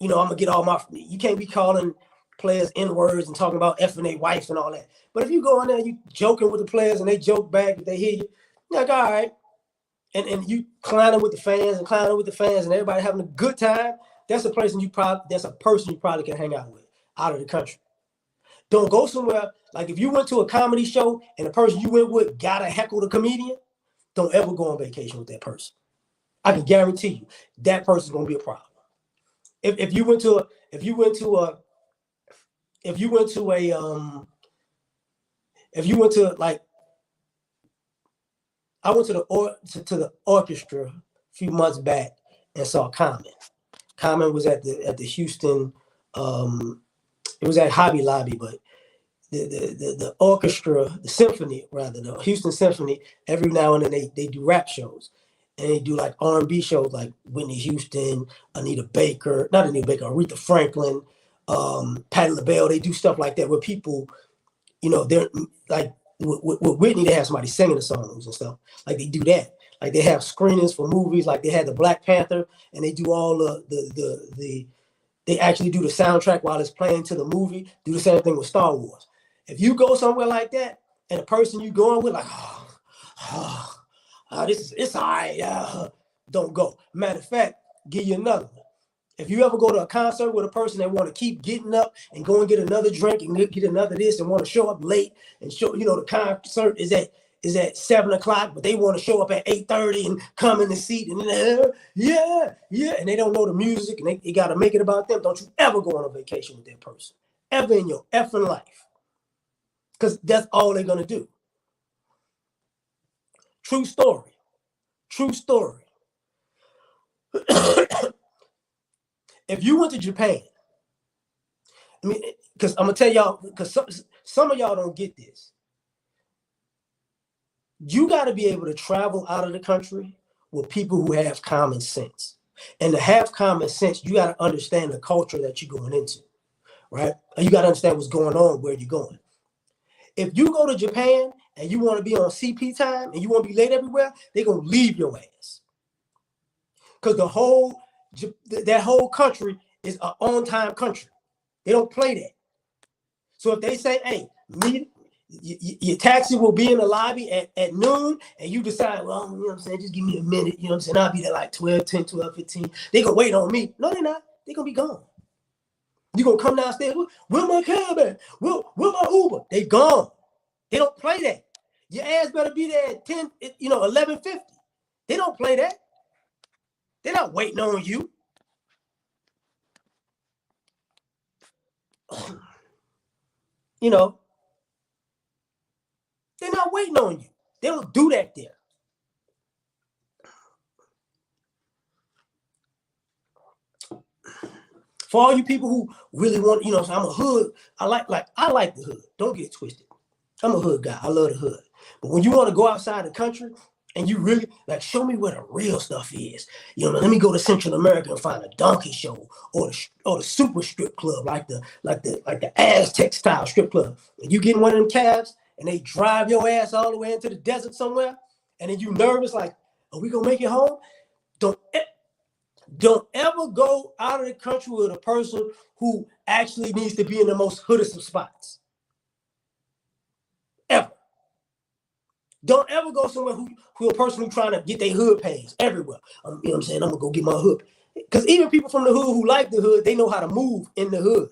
I'm gonna get all my. You can't be calling players N words and talking about effing their wife and all that. But if you go in there, you joking with the players and they joke back, if they hear you, you're like, all right, and you clowning with the fans and everybody having a good time. That's a person you probably can hang out with out of the country. Don't go somewhere, like if you went to a comedy show and the person you went with got to heckle the comedian, don't ever go on vacation with that person. I can guarantee you that person's gonna be a problem. If you went to a like, I went to the orchestra a few months back and saw Common. Common was at the Houston. It was at Hobby Lobby, but the orchestra, the symphony rather, the Houston Symphony, every now and then they do rap shows. And they do like R&B shows like Whitney Houston, not Anita Baker, Aretha Franklin, Patti LaBelle. They do stuff like that where people, they're like with Whitney, they have somebody singing the songs and stuff. Like they do that. Like they have screenings for movies. Like they had the Black Panther, and they do all they actually do the soundtrack while it's playing to the movie. Do the same thing with Star Wars. If you go somewhere like that, and the person you going with like, it's all right. Don't go. Matter of fact, give you another one. If you ever go to a concert with a person that want to keep getting up and go and get another drink and get another this and want to show up late and show, the concert is at 7:00, but they want to show up at 8:30 and come in the seat and and they don't know the music and they got to make it about them. Don't you ever go on a vacation with that person ever in your effing life, because that's all they're gonna do. True story. If you went to Japan, I mean, because I'm gonna tell y'all, because some of y'all don't get this. You got to be able to travel out of the country with people who have common sense. And to have common sense, you got to understand the culture that you're going into, right? And you got to understand what's going on where you're going. If you go to Japan and you want to be on CP time and you want to be late everywhere, they're going to leave your ass. Because that whole country is an on-time country. They don't play that. So if they say, hey, your taxi will be in the lobby at noon, and you decide, well, you know what I'm saying, just give me a minute, you know what I'm saying, I'll be there like 12, 10, 12, 15. They're going to wait on me. No, they're not. They're going to be gone. You're going to come downstairs, where my cab at? Where my Uber? They gone. They don't play that. Your ass better be there at 11:50. They don't play that. They're not waiting on you. They're not waiting on you. They don't do that there. For all you people who really want, I'm a hood. I like the hood. Don't get it twisted. I'm a hood guy. I love the hood. But when you want to go outside the country and you really like show me where the real stuff is, you know, let me go to Central America and find a donkey show or the super strip club, like the Aztec style strip club. And you get in one of them cabs and they drive your ass all the way into the desert somewhere, and then you nervous like, are we gonna make it home? Don't ever go out of the country with a person who actually needs to be in the most hoodest of spots. Ever. Don't ever go somewhere who a person who's trying to get their hood pays everywhere. You know what I'm saying? I'm gonna go get my hood. Because even people from the hood who like the hood, they know how to move in the hood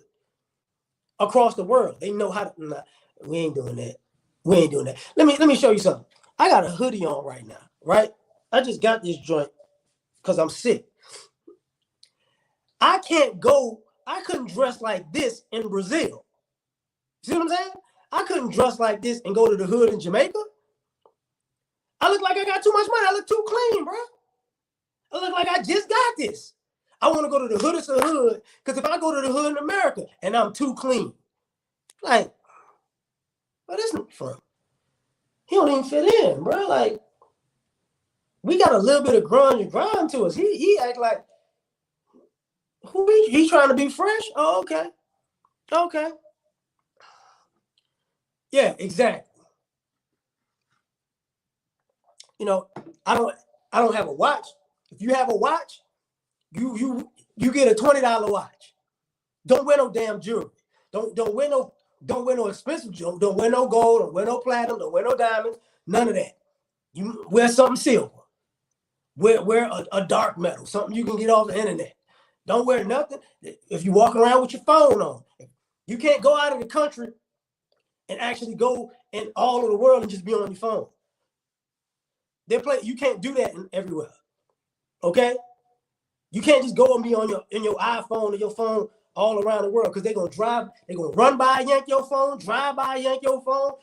across the world. They know how to. Nah, we ain't doing that. We ain't doing that. Let me show you something. I got a hoodie on right now, right? I just got this joint because I'm sick. I couldn't dress like this in Brazil. See what I'm saying? I couldn't dress like this and go to the hood in Jamaica. I look like I got too much money. I look too clean, bro. I look like I just got this. I want to go to the hoodest of the hood, because if I go to the hood in America and I'm too clean, like, where this nigga from? He don't even fit in, bro. Like, we got a little bit of grunge and grind to us. He act like, who he trying to be fresh? Oh, okay. Okay. Yeah, exactly. You know, I don't have a watch. If you have a watch, you get a $20 watch. Don't wear no damn jewelry. Don't wear no expensive jewelry. Don't wear no gold. Don't wear no platinum. Don't wear no diamonds. None of that. You wear something silver. Wear a dark metal, something you can get off the internet. Don't wear nothing. If you walk around with your phone on, you can't go out of the country and actually go in all over the world and just be on your phone. You can't do that everywhere. Okay? You can't just go and be on your iPhone or your phone all around the world, because they're gonna run by, yank your phone, drive by, yank your phone,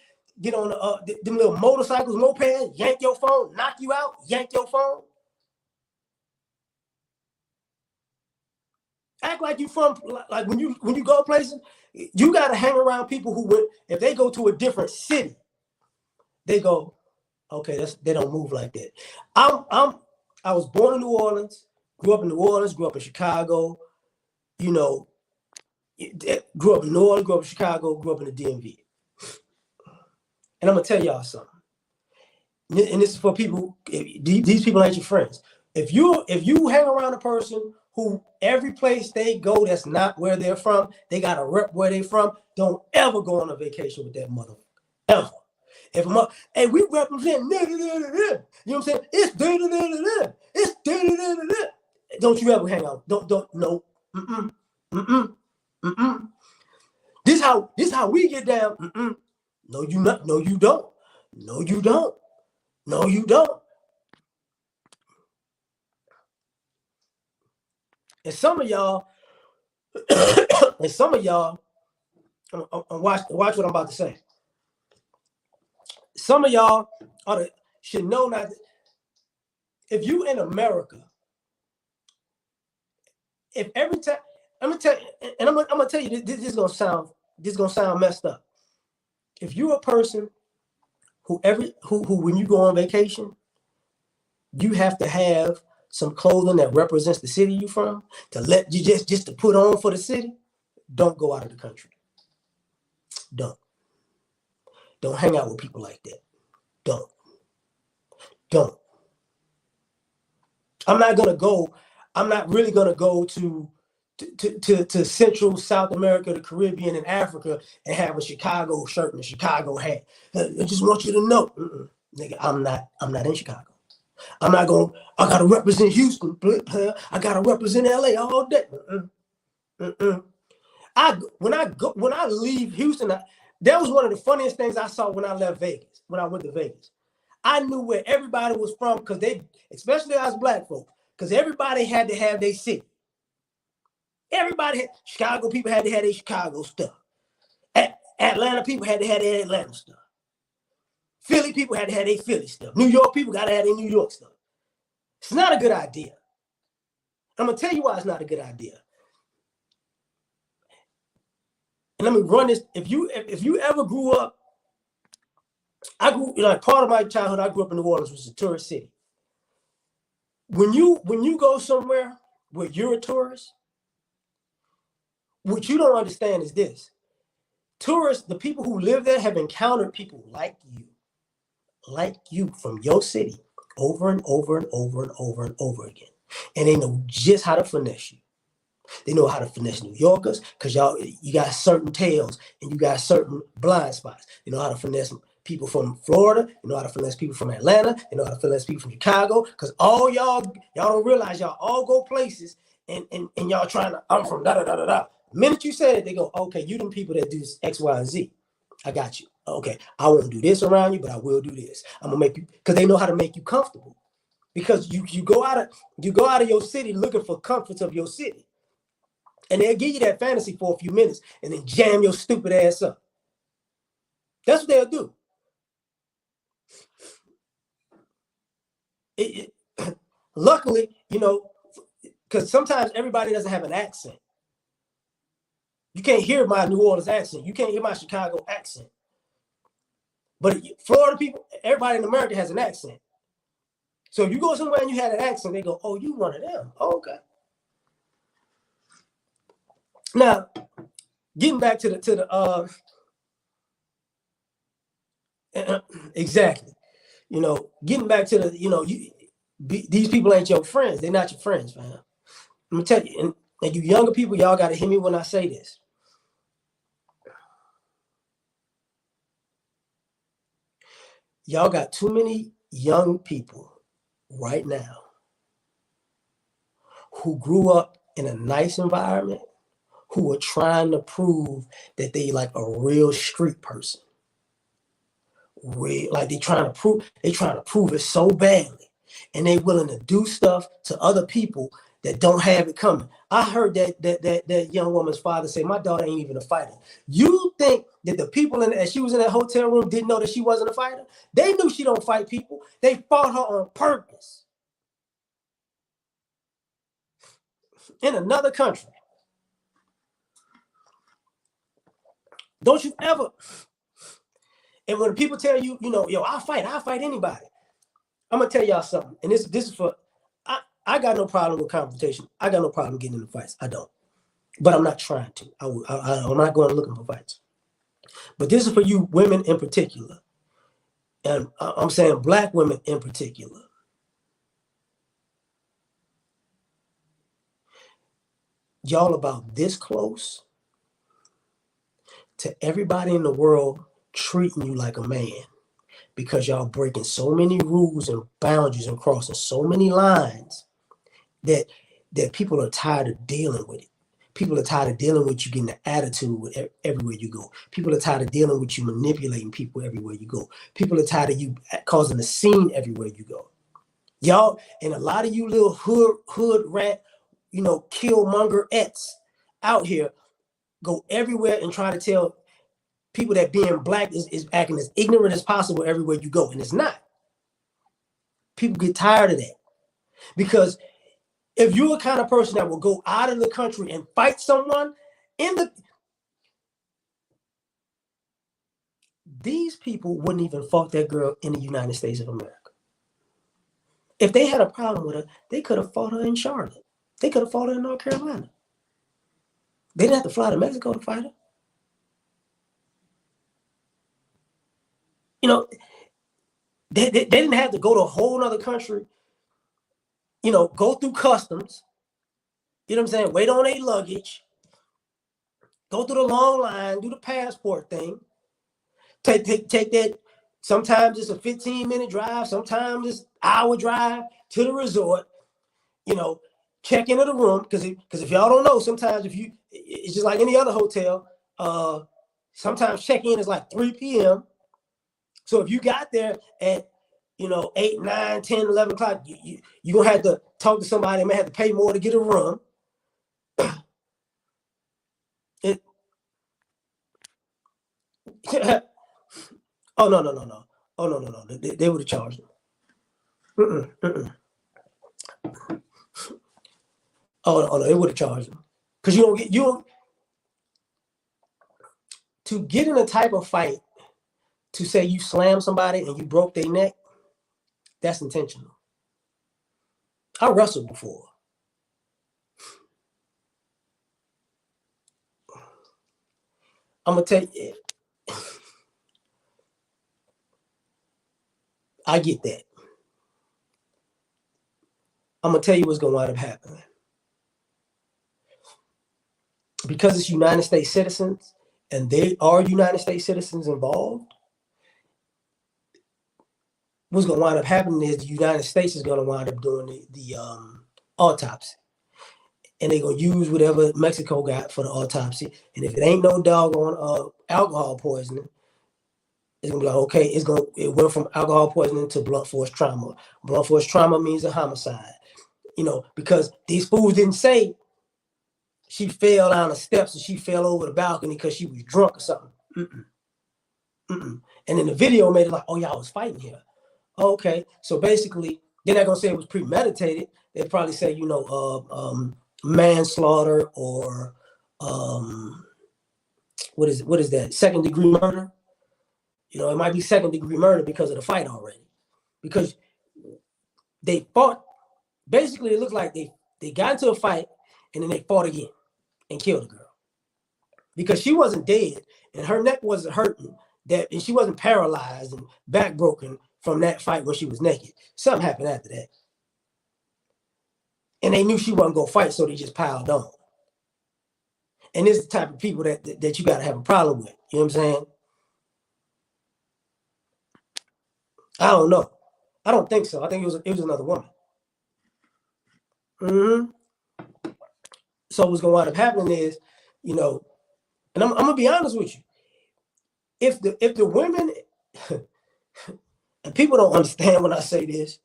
get on them little motorcycles, mopeds, yank your phone, knock you out, yank your phone. Act like you from, like when you go places, you gotta hang around people who if they go to a different city, they go, okay, they don't move like that. I was born in New Orleans, grew up in New Orleans, grew up in Chicago, you know, grew up in New Orleans, grew up in Chicago, grew up in the DMV. And I'm gonna tell y'all something. And this is for people, these people ain't your friends. If you hang around a person who every place they go that's not where they're from, they got to rep where they from, don't ever go on a vacation with that mother. Ever. If hey, we represent, you know what I'm saying? It's it's don't you ever hang out. Don't no. This how we get down. No, you not. No, you don't. No, you don't. No, you don't. And some of y'all, watch what I'm about to say. Some of y'all should know not. If you in America, if every time, I'm gonna tell you, and I'm gonna tell you, this is gonna sound messed up. If you're a person who when you go on vacation, you have to have some clothing that represents the city you from, to let you just to put on for the city, don't go out of the country. Don't hang out with people like that. Don't. I'm not really gonna go to Central South America, the Caribbean, and Africa and have a Chicago shirt and a Chicago hat. I just want you to know, nigga, I'm not in Chicago. I gotta represent Houston. I gotta represent LA all day. When I leave Houston, that was one of the funniest things I saw when I left Vegas, when I went to Vegas. I knew where everybody was from, because especially us black folks, because everybody had to have their city. Chicago people had to have their Chicago stuff. Atlanta people had to have their Atlanta stuff. Philly people had to have their Philly stuff. New York people got to have their New York stuff. It's not a good idea. I'm going to tell you why it's not a good idea. And let me run this. If you ever grew up I grew, like part of my childhood, I grew up in New Orleans, which is a tourist city. When you go somewhere where you're a tourist, what you don't understand is this. Tourists, the people who live there have encountered people like you from your city over and over and over and over and over again. And they know just how to finesse you. They know how to finesse New Yorkers because you got certain tails and you got certain blind spots. You know how to finesse people from Florida. You know how to finesse people from Atlanta. You know how to finesse people from Chicago. Because all y'all don't realize y'all all go places and y'all trying to, I'm from da da da da da. The minute you say it, they go, okay, you them people that do X, Y, and Z. I got you. Okay, I won't do this around you, but I will do this. I'm gonna make you, because they know how to make you comfortable. Because you go out of your city looking for comforts of your city. And they'll give you that fantasy for a few minutes and then jam your stupid ass up. That's what they'll do. Luckily, because sometimes everybody doesn't have an accent. You can't hear my New Orleans accent. You can't hear my Chicago accent. But Florida people, everybody in America has an accent. So if you go somewhere and you had an accent, they go, oh, you one of them. Oh, okay. Now, getting back to the exactly. Getting back to the, these people ain't your friends. They're not your friends, man. I'm gonna tell you, and you younger people, y'all gotta hear me when I say this. Y'all got too many young people right now who grew up in a nice environment, who are trying to prove that they like a real street person. Like they trying to prove it so badly, and they willing to do stuff to other people that don't have it coming. I heard that young woman's father say, my daughter ain't even a fighter. You think that the people as she was in that hotel room didn't know that she wasn't a fighter? They knew she don't fight people. They fought her on purpose. In another country. Don't you ever, and when people tell you, yo, I'll fight anybody. I'm gonna tell y'all something. And this is for, I got no problem with confrontation. I got no problem getting into fights. I don't. But I'm not trying to. I'm not going looking for fights. But this is for you women in particular. And I'm saying black women in particular. Y'all about this close to everybody in the world treating you like a man because y'all breaking so many rules and boundaries and crossing so many lines that people are tired of dealing with it. People are tired of dealing with you getting an attitude everywhere you go. People are tired of dealing with you manipulating people everywhere you go. People are tired of you causing a scene everywhere you go. Y'all, and a lot of you little hood rat, killmonger-ettes out here go everywhere and try to tell people that being black is acting as ignorant as possible everywhere you go. And it's not. People get tired of that. Because if you're the kind of person that will go out of the country and fight someone these people wouldn't even fought that girl in the United States of America. If they had a problem with her, they could have fought her in Charlotte. They could have fought her in North Carolina. They didn't have to fly to Mexico to fight her. They didn't have to go to a whole other country, go through customs, you know what I'm saying, wait on their luggage, go through the long line, do the passport thing, take that, sometimes it's a 15-minute drive, sometimes it's an hour drive to the resort, check into the room, because if y'all don't know, sometimes it's just like any other hotel, sometimes check-in is like 3 p.m., so if you got there at 8, 9, 10, 11 o'clock, you're going to have to talk to somebody. You may have to pay more to get a room. Oh, no. Oh, no. They would have charged them. Oh, no, they would have charged them. Because to get in a type of fight to say you slammed somebody and you broke their neck, that's intentional. I wrestled before. I'm gonna tell you, I get that. I'm gonna tell you what's gonna wind up happening. Because it's United States citizens and they are United States citizens involved, what's gonna wind up happening is the United States is gonna wind up doing the autopsy. And they're gonna use whatever Mexico got for the autopsy. And if it ain't no doggone alcohol poisoning, it's gonna be like, okay, it went from alcohol poisoning to blunt force trauma. Blunt force trauma means a homicide. Because these fools didn't say she fell down the steps or she fell over the balcony because she was drunk or something. And then the video made it like, oh, y'all was fighting here. Okay, so basically, they're not gonna say it was premeditated. They'd probably say, manslaughter or what is that? Second degree murder. It might be second degree murder because of the fight already. Because they fought. Basically, it looked like they got into a fight and then they fought again and killed the girl. Because she wasn't dead and her neck wasn't hurting, and she wasn't paralyzed and back broken from that fight when she was naked. Something happened after that. And they knew she wasn't going to fight, so they just piled on. And this is the type of people that you got to have a problem with. You know what I'm saying? I don't know. I don't think so. I think it was another woman. So what's going to wind up happening is, and I'm going to be honest with you. If the women, and people don't understand when I say this,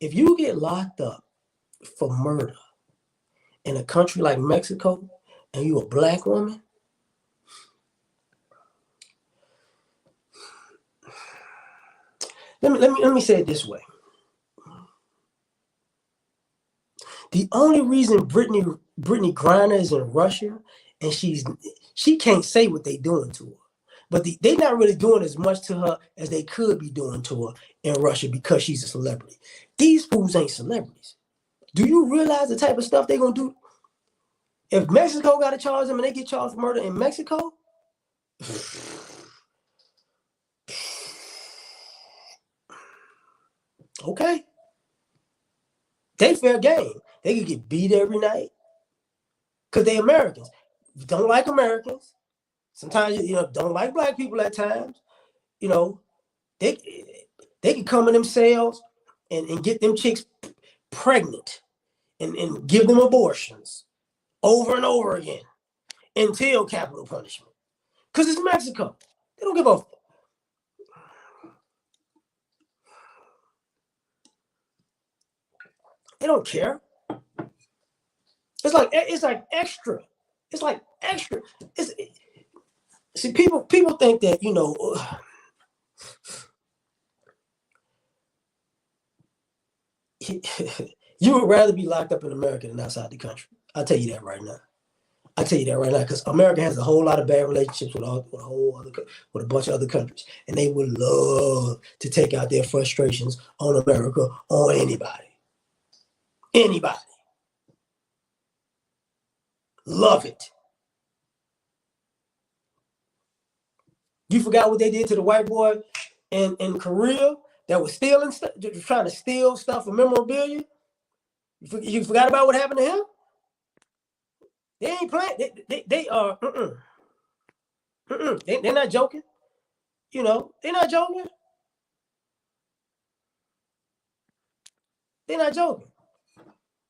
if you get locked up for murder in a country like Mexico and you a black woman, let me say it this way. The only reason Brittany Griner is in Russia and she can't say what they doing to her. But they're not really doing as much to her as they could be doing to her in Russia because she's a celebrity. These fools ain't celebrities. Do you realize the type of stuff they're going to do? If Mexico got to charge them and they get charged for murder in Mexico, okay. They fair game. They could get beat every night because they Americans. Don't like Americans. Sometimes, don't like black people at times. They can come in themselves and get them chicks pregnant and give them abortions over and over again until capital punishment. Because it's Mexico. They don't give a fuck. They don't care. It's like extra. It's like extra. See, people think that, you would rather be locked up in America than outside the country. I'll tell you that right now. Because America has a whole lot of bad relationships with a bunch of other countries, and they would love to take out their frustrations on America or anybody. Anybody. Love it. You forgot what they did to the white boy in Korea that was stealing stuff, trying to steal stuff from memorabilia? You forgot about what happened to him? They ain't playing. They are. They're not joking. They're not joking. They're not joking.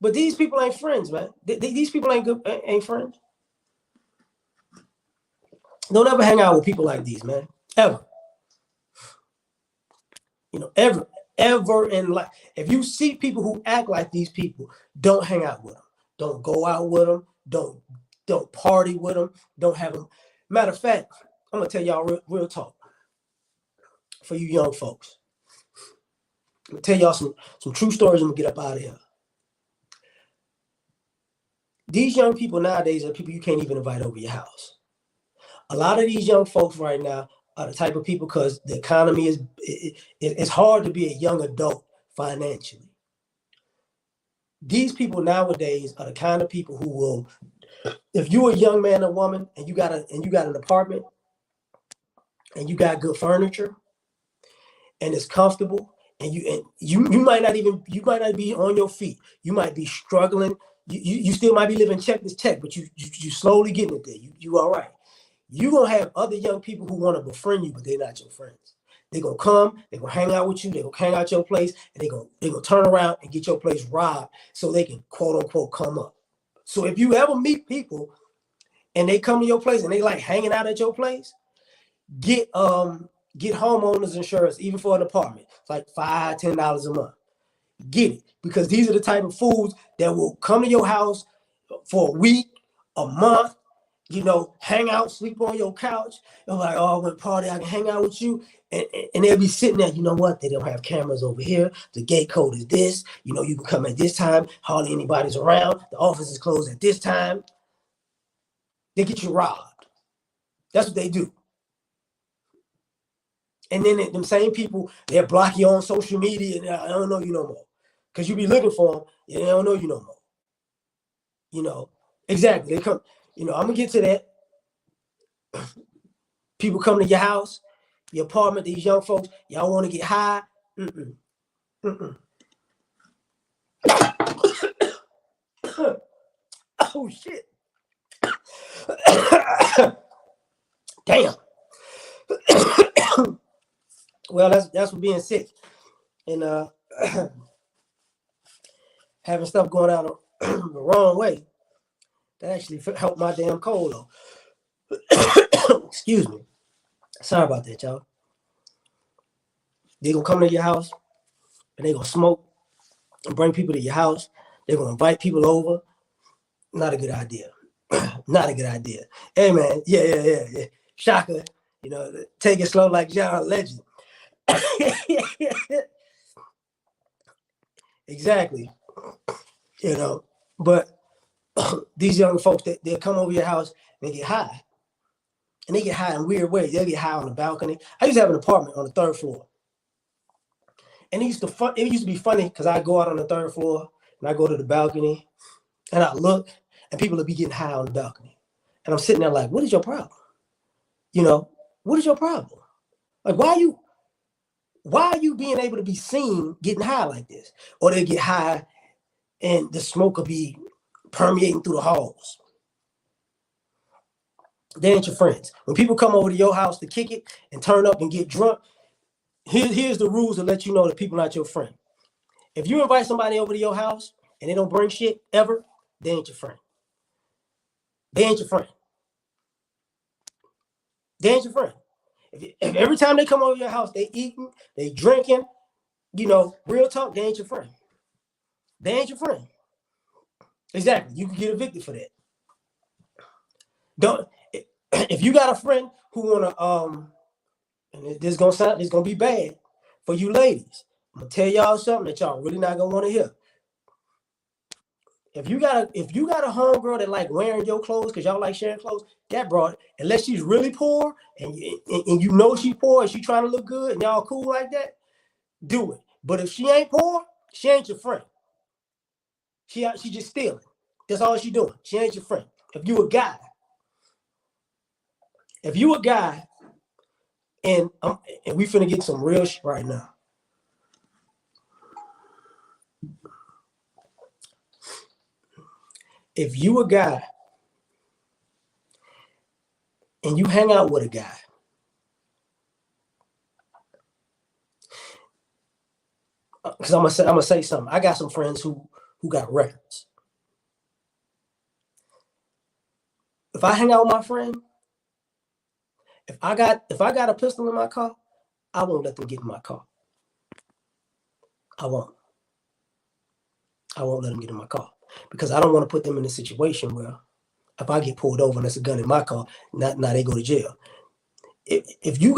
But these people ain't friends, man. These people ain't friends. Don't ever hang out with people like these, man. Ever. Ever in life. If you see people who act like these people, don't hang out with them. Don't go out with them. Don't party with them. Don't have them. Matter of fact, I'm gonna tell y'all real talk. For you young folks, I'm gonna tell y'all some true stories. I'm gonna get up out of here. These young people nowadays are people you can't even invite over your house. A lot of these young folks right now are the type of people because the economy is it's hard to be a young adult financially. These people nowadays are the kind of people who will, if you're a young man or woman and you got an apartment and you got good furniture and it's comfortable and you might not be on your feet. You might be struggling. You still might be living check to check, but you slowly getting it there. You all right. You're gonna have other young people who want to befriend you, but they're not your friends. They're gonna come, they're gonna hang out with you, they're gonna hang out your place, and they're gonna turn around and get your place robbed so they can quote unquote come up. So if you ever meet people and they come to your place and they like hanging out at your place, get homeowners insurance, even for an apartment. It's like $5, $10 a month. Get it, because these are the type of fools that will come to your house for a week, a month, hang out, sleep on your couch. They're like, oh, I went party, I can hang out with you. And they'll be sitting there, you know what? They don't have cameras over here. The gate code is this. You can come at this time. Hardly anybody's around. The office is closed at this time. They get you robbed. That's what they do. And then them same people, they'll block you on social media. And I don't know you no more. Because you be looking for them. And they don't know you no more. Exactly. They come. I'm going to get to that. People come to your house, your apartment, these young folks, y'all want to get high? Oh, shit. Damn. Well, that's what being sick and having stuff going out the wrong way. That actually helped my damn cold though. Excuse me. Sorry about that, y'all. They're gonna come to your house and they're gonna smoke and bring people to your house. They're gonna invite people over. Not a good idea. Not a good idea. Hey man, yeah. Shaka, take it slow like John Legend. Exactly. But these young folks, they'll come over your house and they get high. And they get high in weird ways. They'll get high on the balcony. I used to have an apartment on the 3rd floor. And it used to be funny because I go out on the 3rd floor and I go to the balcony and I look and people will be getting high on the balcony. And I'm sitting there like, what is your problem? What is your problem? Like, why are you being able to be seen getting high like this? Or they'll get high and the smoke will be permeating through the halls. They ain't your friends. When people come over to your house to kick it and turn up and get drunk, here's the rules to let you know that people are not your friend. If you invite somebody over to your house and they don't bring shit ever, they ain't your friend. They ain't your friend. They ain't your friend. If every time they come over your house, they eating, they drinking, real talk, they ain't your friend. They ain't your friend. Exactly. You can get evicted for that. If you got a friend who wanna and this gonna be bad for you ladies. I'm gonna tell y'all something that y'all really not gonna want to hear. If you got a homegirl that like wearing your clothes because y'all like sharing clothes, that broad, unless she's really poor and she's poor and she trying to look good and y'all cool like that, do it. But if she ain't poor, she ain't your friend. She just stealing. That's all she doing. She ain't your friend. If you a guy, and we finna get some real shit right now. If you a guy and you hang out with a guy, because I'm gonna say something. I got some friends who got records. If I hang out with my friend, if I got a pistol in my car, I won't let them get in my car. I won't let them get in my car because I don't want to put them in a situation where if I get pulled over and there's a gun in my car, now they go to jail. If you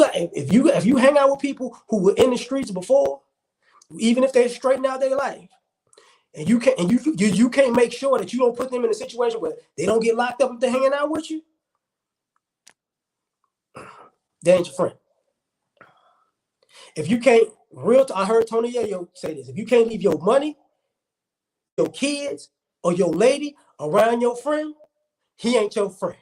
hang out with people who were in the streets before, even if they straighten out their life, and you can't make sure that you don't put them in a situation where they don't get locked up if they're hanging out with you, They ain't your friend. If you can't, I heard Tony Yayo say this. If you can't leave your money, your kids, or your lady around your friend, he ain't your friend.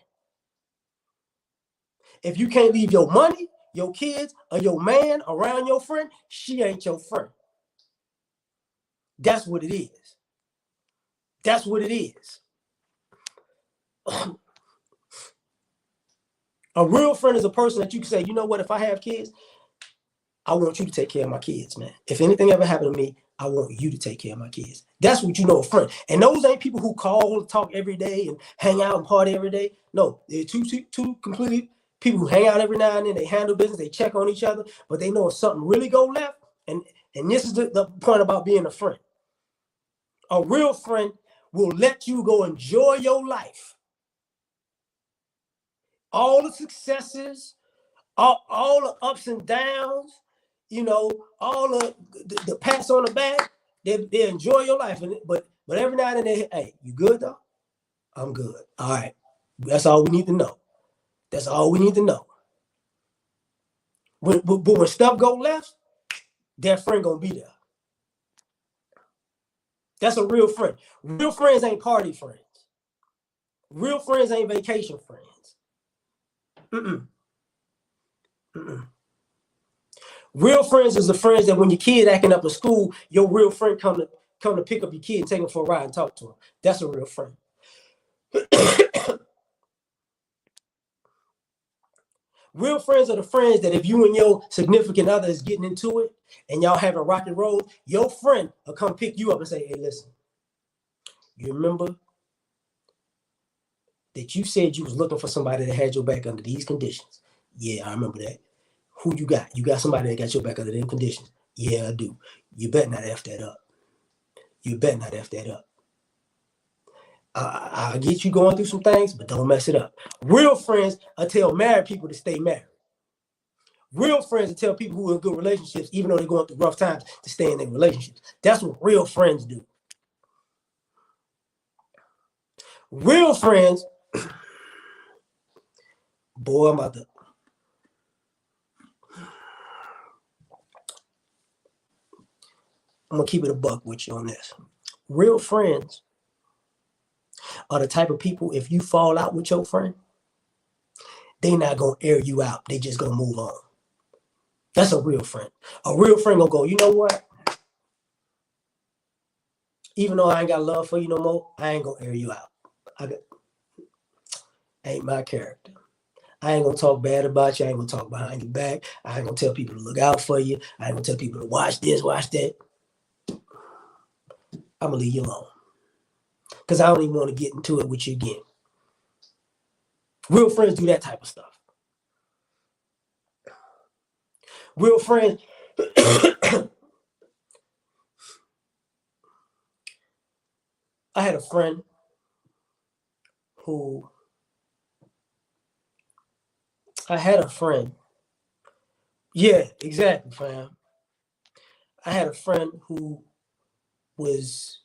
If you can't leave your money, your kids, or your man around your friend, she ain't your friend. That's what it is. That's what it is. A real friend is a person that you can say, you know what, if I have kids, I want you to take care of my kids, man. If anything ever happened to me, I want you to take care of my kids. That's what you know a friend. And those ain't people who call and talk every day and hang out and party every day. No, they're two completely people who hang out every now and then. They handle business, they check on each other, but they know if something really go left. And this is the point about being a friend. A real friend will let you go enjoy your life. All the successes, all the ups and downs, you know, all the pats on the back, they enjoy your life. But every now and then, hey, you good though? I'm good. All right. That's all we need to know. That's all we need to know. But when stuff go left, that friend gonna be there. That's a real friend. Real friends ain't party friends. Real friends ain't vacation friends. Mm-mm. Mm-mm. Real friends is the friends that when your kid acting up in school, your real friend come to pick up your kid, take him for a ride and talk to him. That's a real friend. Real friends are the friends that if you and your significant other is getting into it and y'all having rock and roll, your friend will come pick you up and say, hey, listen, you remember that you said you was looking for somebody that had your back under these conditions? Yeah, I remember that. Who you got? You got somebody that got your back under them conditions? Yeah, I do. You better not F that up. You better not F that up. I'll get you going through some things, but don't mess it up. Real friends will tell married people to stay married. Real friends will tell people who are in good relationships, even though they're going through rough times, to stay in their relationships. That's what real friends do. Real friends, boy, I'm gonna keep it a buck with you on this. Real friends are the type of people, if you fall out with your friend, they not gonna air you out. They just gonna move on. That's a real friend. A real friend gonna go, you know what? Even though I ain't got love for you no more, I ain't gonna air you out. Ain't my character. I ain't gonna talk bad about you. I ain't gonna talk behind your back. I ain't gonna tell people to look out for you. I ain't gonna tell people to watch this, watch that. I'm gonna leave you alone. Because I don't even want to get into it with you again. Real friends do that type of stuff. Real friends. I had a friend who. Yeah, exactly, fam. I had a friend who was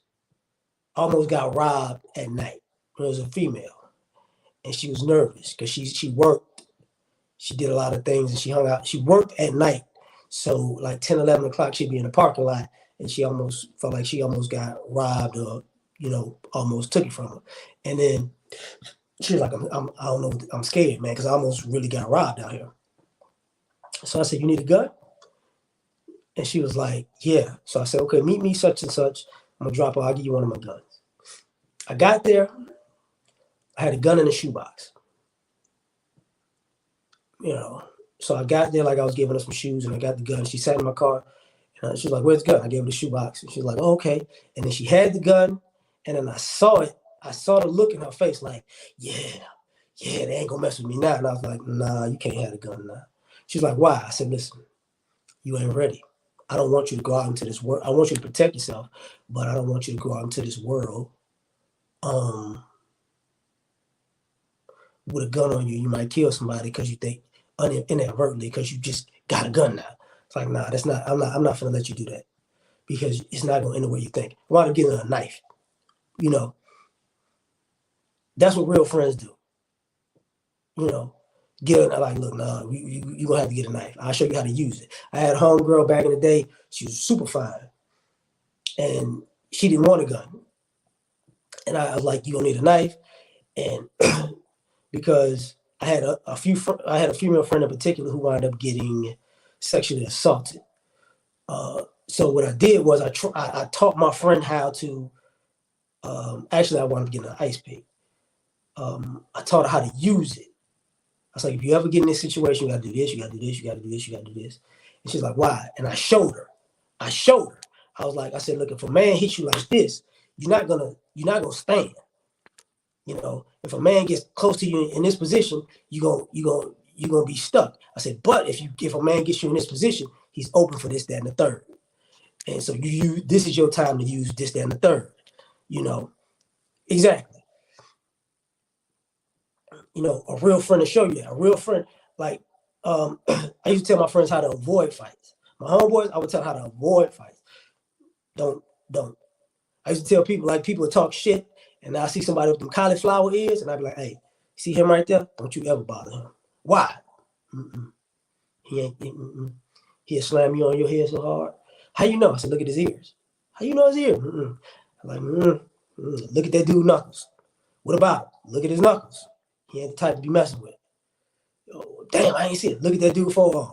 almost got robbed at night. It was a female. And she was nervous because she worked. She did a lot of things and she hung out. She worked at night. So like 10, 11 o'clock, she'd be in the parking lot and she almost felt like she almost got robbed or, almost took it from her. And then she was like, I don't know, I'm scared, man, because I almost really got robbed out here. So I said, you need a gun? And she was like, yeah. So I said, okay, meet me such and such. I'm going to drop her. I'll give you one of my guns. I got there. I had a gun in a shoebox. So I got there like I was giving her some shoes and I got the gun. She sat in my car. And she was like, where's the gun? I gave her the shoebox. And she was like, oh, okay. And then she had the gun. And then I saw it. I saw the look in her face like, yeah, they ain't going to mess with me now. And I was like, nah, you can't have the gun now. She's like, why? I said, listen, you ain't ready. I don't want you to go out into this world. I want you to protect yourself, but I don't want you to go out into this world with a gun on you. You might kill somebody because you think inadvertently because you just got a gun now. It's like, nah, that's not. I'm not gonna let you do that because it's not gonna end the way you think. Why not getting a knife? That's what real friends do. Get like, look, nah, you gonna have to get a knife. I'll show you how to use it. I had a homegirl back in the day. She was super fine, and she didn't want a gun. And I was like, you gonna need a knife, and because I had a female friend in particular who wound up getting sexually assaulted. So what I did was I taught my friend how to. Actually, I wound up getting an ice pick. I taught her how to use it. I was like, if you ever get in this situation, you gotta do this, you gotta do this, you gotta do this, you gotta do this. And she's like, why? And I showed her. I said, look, if a man hits you like this, you're not gonna stand. You know, if a man gets close to you in this position, you're gonna be stuck. I said, but if a man gets you in this position, he's open for this, that, and the third. And so this is your time to use this, that, and the third. You know, exactly. You know, a real friend to show you that. A real friend, like, I used to tell my friends how to avoid fights. My homeboys, I would tell them how to avoid fights. Don't. I used to tell people, like, people would talk shit, and I see somebody with them cauliflower ears, and I'd be like, hey, see him right there? Don't you ever bother him. Why? He ain't, he'll slam you on your head so hard. How you know? I said, look at his ears. How you know his ears? I'm like, look at that dude knuckles. What about him? Look at his knuckles. He ain't the type to be messing with. Oh, damn, I ain't see it. Look at that dude with 4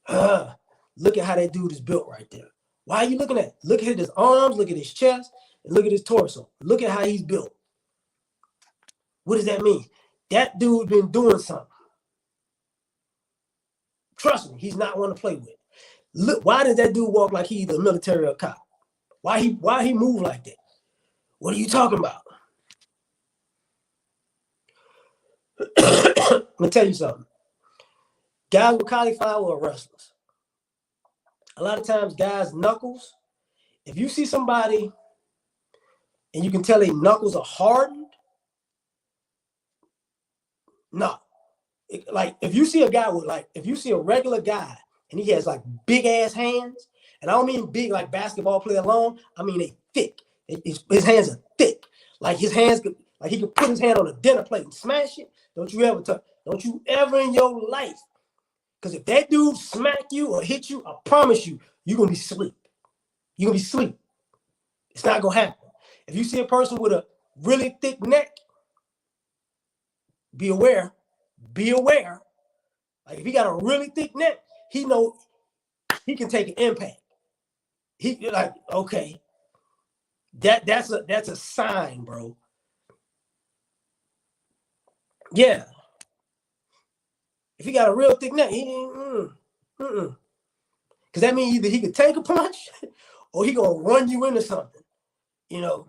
arms. Look at how that dude is built right there. Why are you looking at it? Look at his arms, look at his chest, and look at his torso. Look at how he's built. What does that mean? That dude been doing something. Trust me, he's not one to play with. Look, why does that dude walk like he's the military or cop? Why he move like that? What are you talking about? Let me tell you something. Guys with cauliflower are wrestlers. A lot of times, guys' knuckles, if you see somebody and you can tell their knuckles are hardened, no. Like, if you see a guy with, like, if you see a regular guy and he has, like, big-ass hands, and I don't mean big like basketball player long, I mean they thick. His hands are thick. Like, his hands could, like, he could put his hand on a dinner plate and smash it. Don't you ever in your life. Because if that dude smack you or hit you, I promise you, you're going to be asleep. You're going to be asleep. It's not going to happen. If you see a person with a really thick neck, be aware. Be aware. Like, if he got a really thick neck, he know he can take an impact. He like, okay, that's a sign, bro. Yeah. If he got a real thick neck, because that means either he could take a punch or he gonna run you into something. You know,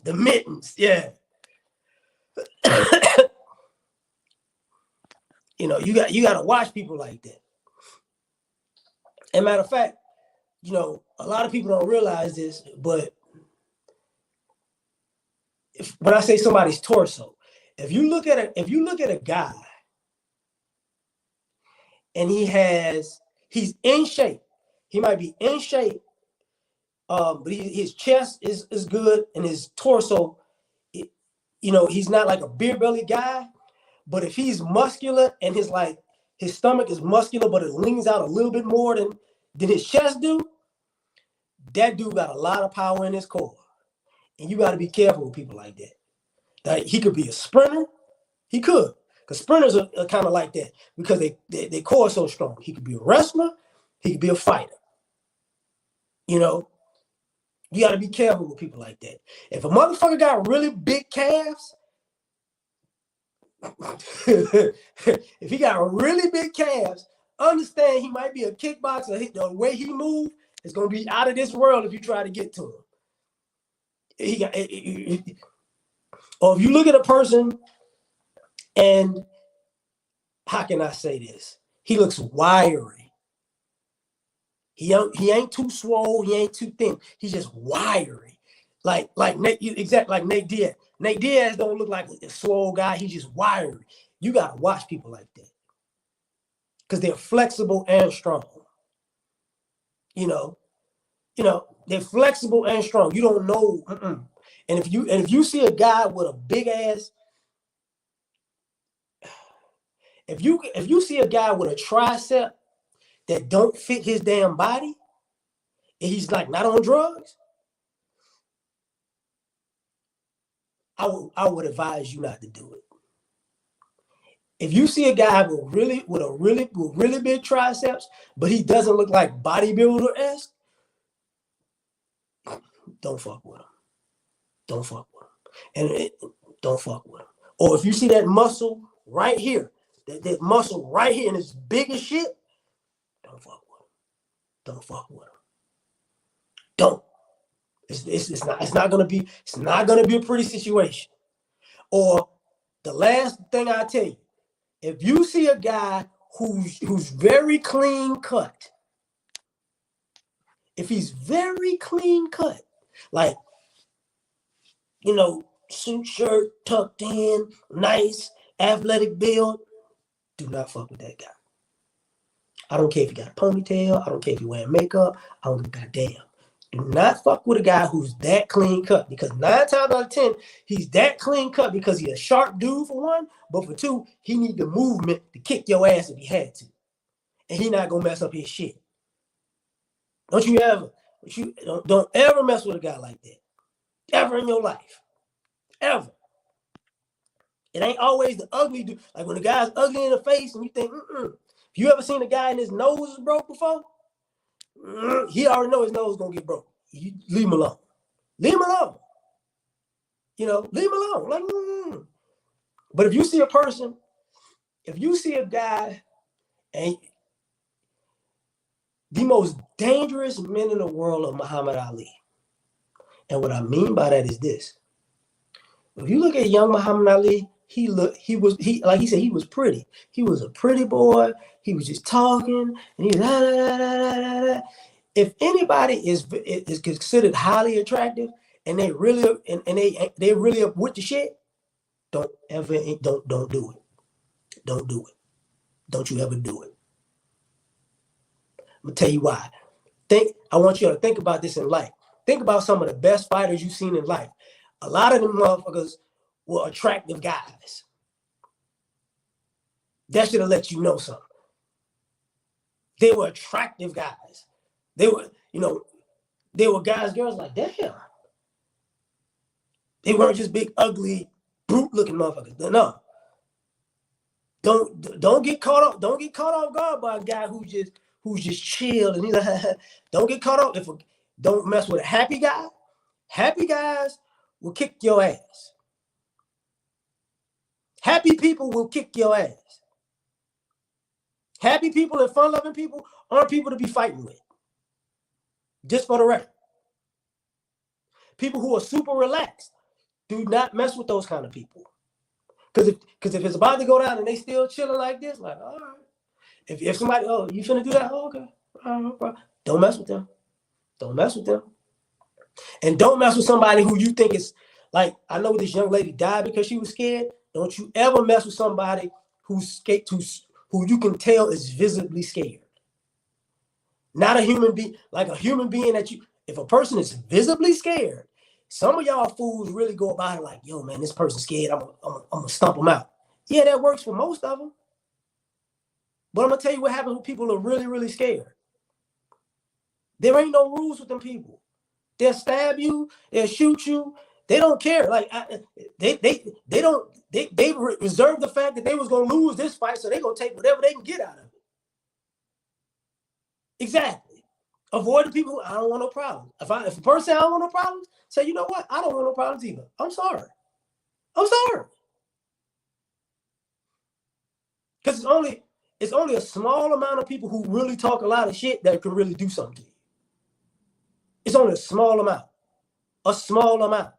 the mittens, yeah. You know, you got to watch people like that. And matter of fact, you know, a lot of people don't realize this, but when I say somebody's torso, if you look at a guy and he's in shape, he might be in shape, but his chest is good and his torso, you know, he's not like a beer belly guy, but if he's muscular and his stomach is muscular, but it leans out a little bit more than his chest do, that dude got a lot of power in his core. And you got to be careful with people like that. Like, he could be a sprinter. He could. Because sprinters are kind of like that because their core is so strong. He could be a wrestler. He could be a fighter. You know, you got to be careful with people like that. If a motherfucker got really big calves, if he got really big calves, understand he might be a kickboxer. The way he moves is going to be out of this world if you try to get to him. Or if you look at a person and, how can I say this? He looks wiry. He ain't too swole. He ain't too thin. He's just wiry. Like Nate, exactly like Nate Diaz. Nate Diaz don't look like a swole guy. He's just wiry. You got to watch people like that because they're flexible and strong. You know, they're flexible and strong. You don't know. And if you see a guy with a big ass, If you see a guy with a tricep that don't fit his damn body, and he's like not on drugs, I would advise you not to do it. If you see a guy with really big triceps, but he doesn't look like bodybuilder-esque, don't fuck with him. Don't fuck with him. Don't fuck with him. Or if you see that muscle right here, that muscle right here and it's big as shit, don't fuck with him. Don't fuck with him. Don't. It's not gonna be a pretty situation. Or the last thing I tell you, if you see a guy who's very clean cut, if he's very clean cut, like, you know, suit shirt tucked in, nice, athletic build, do not fuck with that guy. I don't care if you got a ponytail. I don't care if you wearing makeup. I don't give a goddamn. Do not fuck with a guy who's that clean cut, because 9 times out of 10, he's that clean cut because he's a sharp dude for one, but for two, he need the movement to kick your ass if he had to. And he not gonna mess up his shit. Don't ever mess with a guy like that. Ever in your life. Ever. It ain't always the ugly dude. Like when the guy's ugly in the face and you think, If you ever seen a guy and his nose is broke before? He already know his nose is gonna get broke. You leave him alone. Leave him alone. Leave him alone. Like, But if you see a person, if you see a guy, and the most dangerous men in the world are Muhammad Ali. And what I mean by that is this. If you look at young Muhammad Ali, like he said, he was pretty. He was a pretty boy. He was just talking, and he was If anybody is considered highly attractive and they really up with the shit, don't do it. Don't do it. Don't you ever do it. I'm gonna tell you why. I want you to think about this in life. Think about some of the best fighters you've seen in life. A lot of them motherfuckers were attractive guys. That should have let you know something. They were attractive guys. They were guys, girls like, damn. They weren't just big, ugly, brute-looking motherfuckers. No. Don't get caught off guard by a guy who's just chill and he's like, don't get caught up. Don't mess with a happy guy. Happy guys will kick your ass. Happy people will kick your ass. Happy people and fun-loving people aren't people to be fighting with. Just for the record. People who are super relaxed, do not mess with those kind of people. Because if it's about to go down and they still chilling like this, like, all right. If somebody, you finna do that? Oh, okay. All right. Don't mess with them. Don't mess with them. And don't mess with somebody who you think is, like, I know this young lady died because she was scared. Don't you ever mess with somebody who you can tell is visibly scared. Not a human being, like a human being if a person is visibly scared, some of y'all fools really go about it like, yo, man, this person's scared. I'm gonna stomp them out. Yeah, that works for most of them. But I'm gonna tell you what happens when people are really, really scared. There ain't no rules with them people. They'll stab you. They'll shoot you. They don't care. Like they reserve the fact that they was gonna lose this fight, so they gonna take whatever they can get out of it. Exactly. Avoid the people. I don't want no problems. If a person say I don't want no problems, say, you know what? I don't want no problems either. I'm sorry. Because it's only a small amount of people who really talk a lot of shit that can really do something to you. It's only a small amount. A small amount.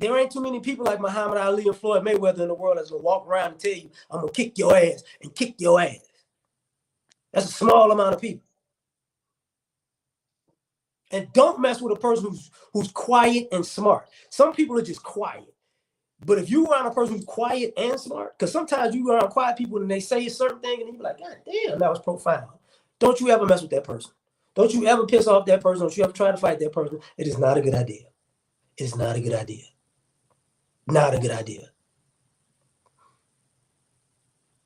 There ain't too many people like Muhammad Ali and Floyd Mayweather in the world that's going to walk around and tell you, I'm going to kick your ass and kick your ass. That's a small amount of people. And don't mess with a person who's quiet and smart. Some people are just quiet. But if you around a person who's quiet and smart, because sometimes you around quiet people and they say a certain thing and you be like, God damn, that was profound. Don't you ever mess with that person. Don't you ever piss off that person. Don't you ever try to fight that person. It is not a good idea. It is not a good idea. Not a good idea.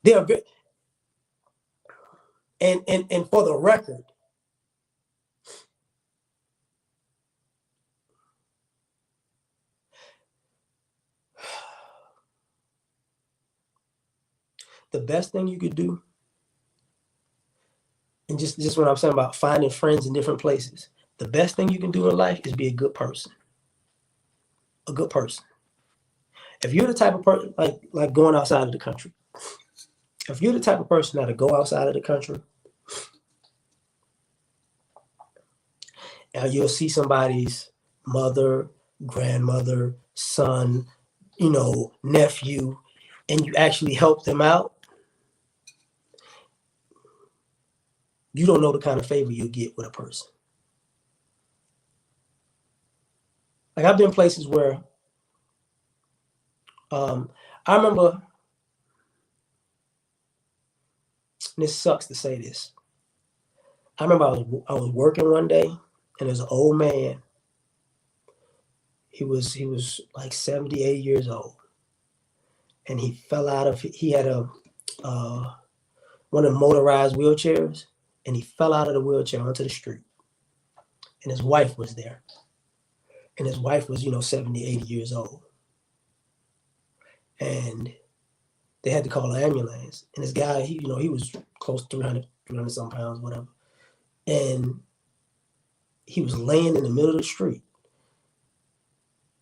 They are very, and for the record, the best thing you could do, and just what I'm saying about finding friends in different places, the best thing you can do in life is be a good person. A good person. If you're the type of person like going outside of the country, if you're the type of person that'll go outside of the country and you'll see somebody's mother, grandmother, son, nephew, and you actually help them out, you don't know the kind of favor you'll get with a person. Like I've been places where I remember, and this sucks to say this. I remember I was working one day, and there's an old man. He was like 78 years old, and he fell out of. He had a one of the motorized wheelchairs, and he fell out of the wheelchair onto the street. And his wife was there, and his wife was 70, 80 years old, and they had to call an ambulance. And this guy, he was close to 300 some pounds, whatever. And he was laying in the middle of the street.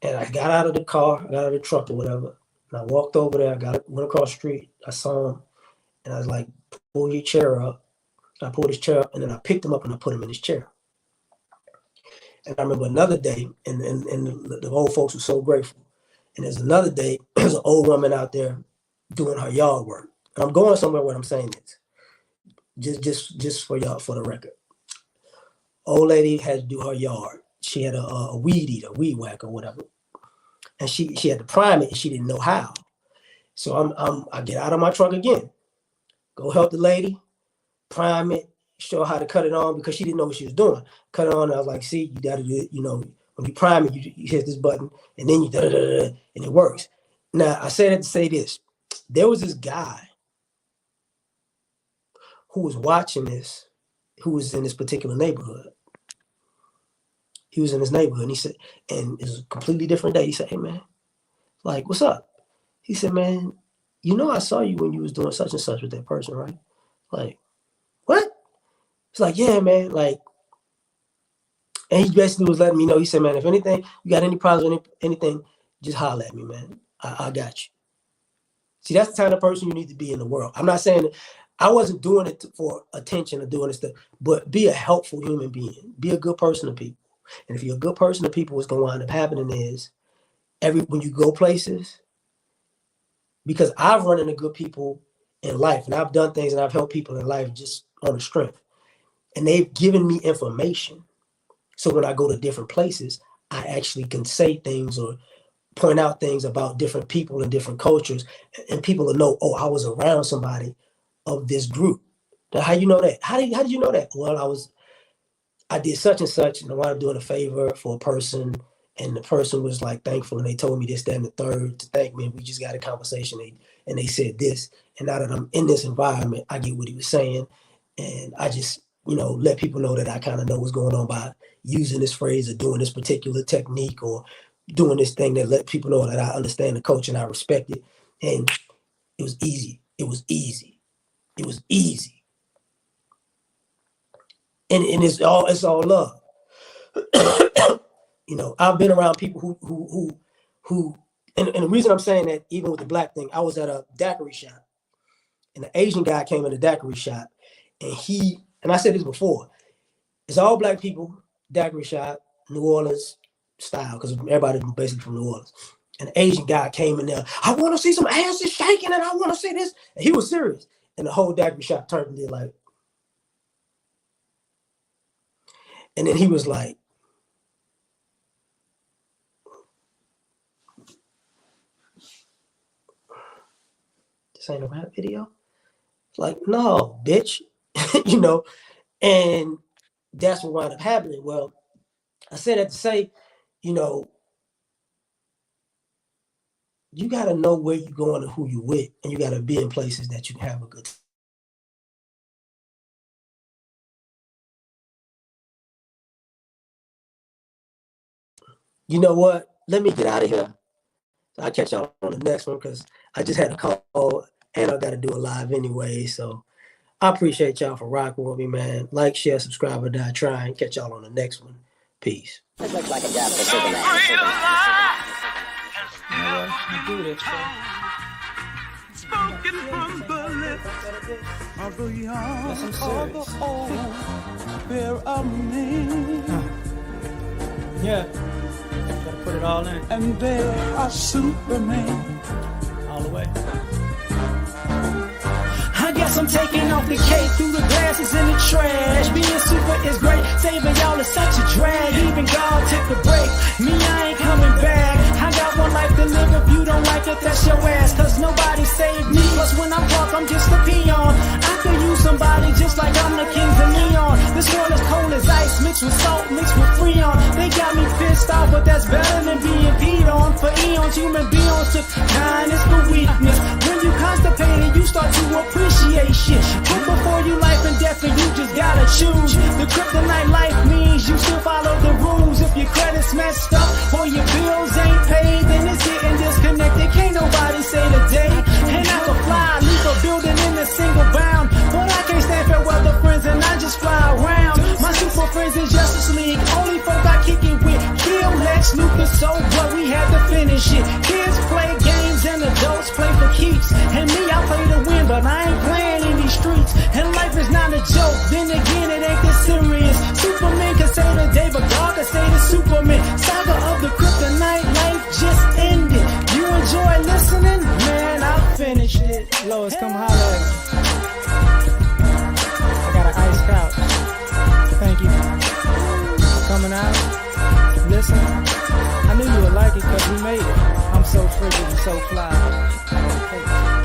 And I got out of the car, I got out of the truck or whatever, and I walked over there. Went across the street. I saw him, and I was like, "Pull your chair up." I pulled his chair up, and then I picked him up and I put him in his chair. And I remember another day, and the old folks were so grateful. And there's another day, there's an old woman out there doing her yard work. And I'm going somewhere where I'm saying this, just for y'all, for the record. Old lady had to do her yard. She had a weed eater, weed whacker, whatever, and she had to prime it, and she didn't know how. So I get out of my truck again, go help the lady, prime it, show her how to cut it on because she didn't know what she was doing. Cut it on, and I was like, "See, you got to do it. When you prime it, you hit this button, and then you da da da, and it works." Now I say that to say this: there was this guy who was watching this, who was in this particular neighborhood. He was in his neighborhood, and he said, and it was a completely different day. He said, "Hey man, like, what's up?" He said, "Man, I saw you when you was doing such and such with that person, right?" Like, what? It's like, yeah, man, like, and he basically was letting me know. He said, "Man, if anything, you got any problems or anything, just holler at me, man. I got you." See, that's the kind of person you need to be in the world. I'm not saying that I wasn't doing it for attention or doing this stuff, but be a helpful human being. Be a good person to people. And if you're a good person to people, what's going to wind up happening is when you go places, because I've run into good people in life, and I've done things and I've helped people in life just on the strength, and they've given me information. So when I go to different places, I actually can say things or point out things about different people and different cultures, and people will know, oh, I was around somebody of this group. Now, how you know that? How did you know that? Well, I did such and such, and I wound up doing a favor for a person, and the person was like thankful, and they told me this, that, and the third to thank me. And we just got a conversation, and they said this, and now that I'm in this environment, I get what he was saying, and I just let people know that I kind of know what's going on by using this phrase or doing this particular technique or doing this thing that let people know that I understand the coach and I respect it. And it was easy. It was easy. It was easy. And it's all love. I've been around people who and the reason I'm saying that, even with the black thing, I was at a daiquiri shop, and the Asian guy came in the daiquiri shop, and I said this before, it's all black people, daiquiri shop, New Orleans style, because everybody's basically from New Orleans. And the Asian guy came in there, "I want to see some asses shaking, and I want to see this." And he was serious. And the whole daiquiri shop turned and did like, and then he was like, "This ain't a rap video?" Like, no, bitch. And that's what wound up happening. Well, I said that to say, you got to know where you're going and who you with, and you got to be in places that you can have a good time. You know what? Let me get out of here. I'll catch y'all on the next one because I just had a call and I got to do a live anyway. So I appreciate y'all for rocking with me, man. Like, share, subscribe, or die trying. Catch y'all on the next one. Peace. It looks like a job for Superman. You do this, Spoken from the lips of the young That's some or the serious. old, fear of me. Yeah. Gotta put it all in. And they are Superman. All the way. I guess I'm taking off the cape through the glasses in the trash. Being super is great, saving y'all is such a drag. Even God took a break. Me, I ain't coming back. I got one life to live. If you don't like it, that's your ass. Cause nobody saved me. Plus when I'm drunk, I'm just a peon. I could use somebody just like I'm the king of neon. This world is cold as ice, mixed with salt, mixed with freon. They got me pissed off, but that's better than being peed on. For eons, human beings took kindness for weakness. When you constipated, you start to appreciate shit. Put before you life and death, and you just gotta choose. The kryptonite life means you still follow the rules. If your credit's messed up or your bills ain't paid, then it's getting disconnected. Can't nobody say the day. And I can fly, leave a building in a single bound, but I can't stand fair weather friends, and I just fly around. My super friends in Justice League, only folk I kick it with. Kill Lex Luthor, so what? We had to finish it. Kids play games and adults play for keeps. And me, I play to win, but I ain't playing in these streets. And life is not a joke, then again it ain't this serious. Superman can say the day, but God can say the Superman. Saga of the kryptonite, life just ended. You enjoy listening? Man, I finished it. Lois, come holler at me. I got an ice couch. Thank you for coming out. Listen, I knew you would like it because we made it. I'm so frigid and so fly. Okay.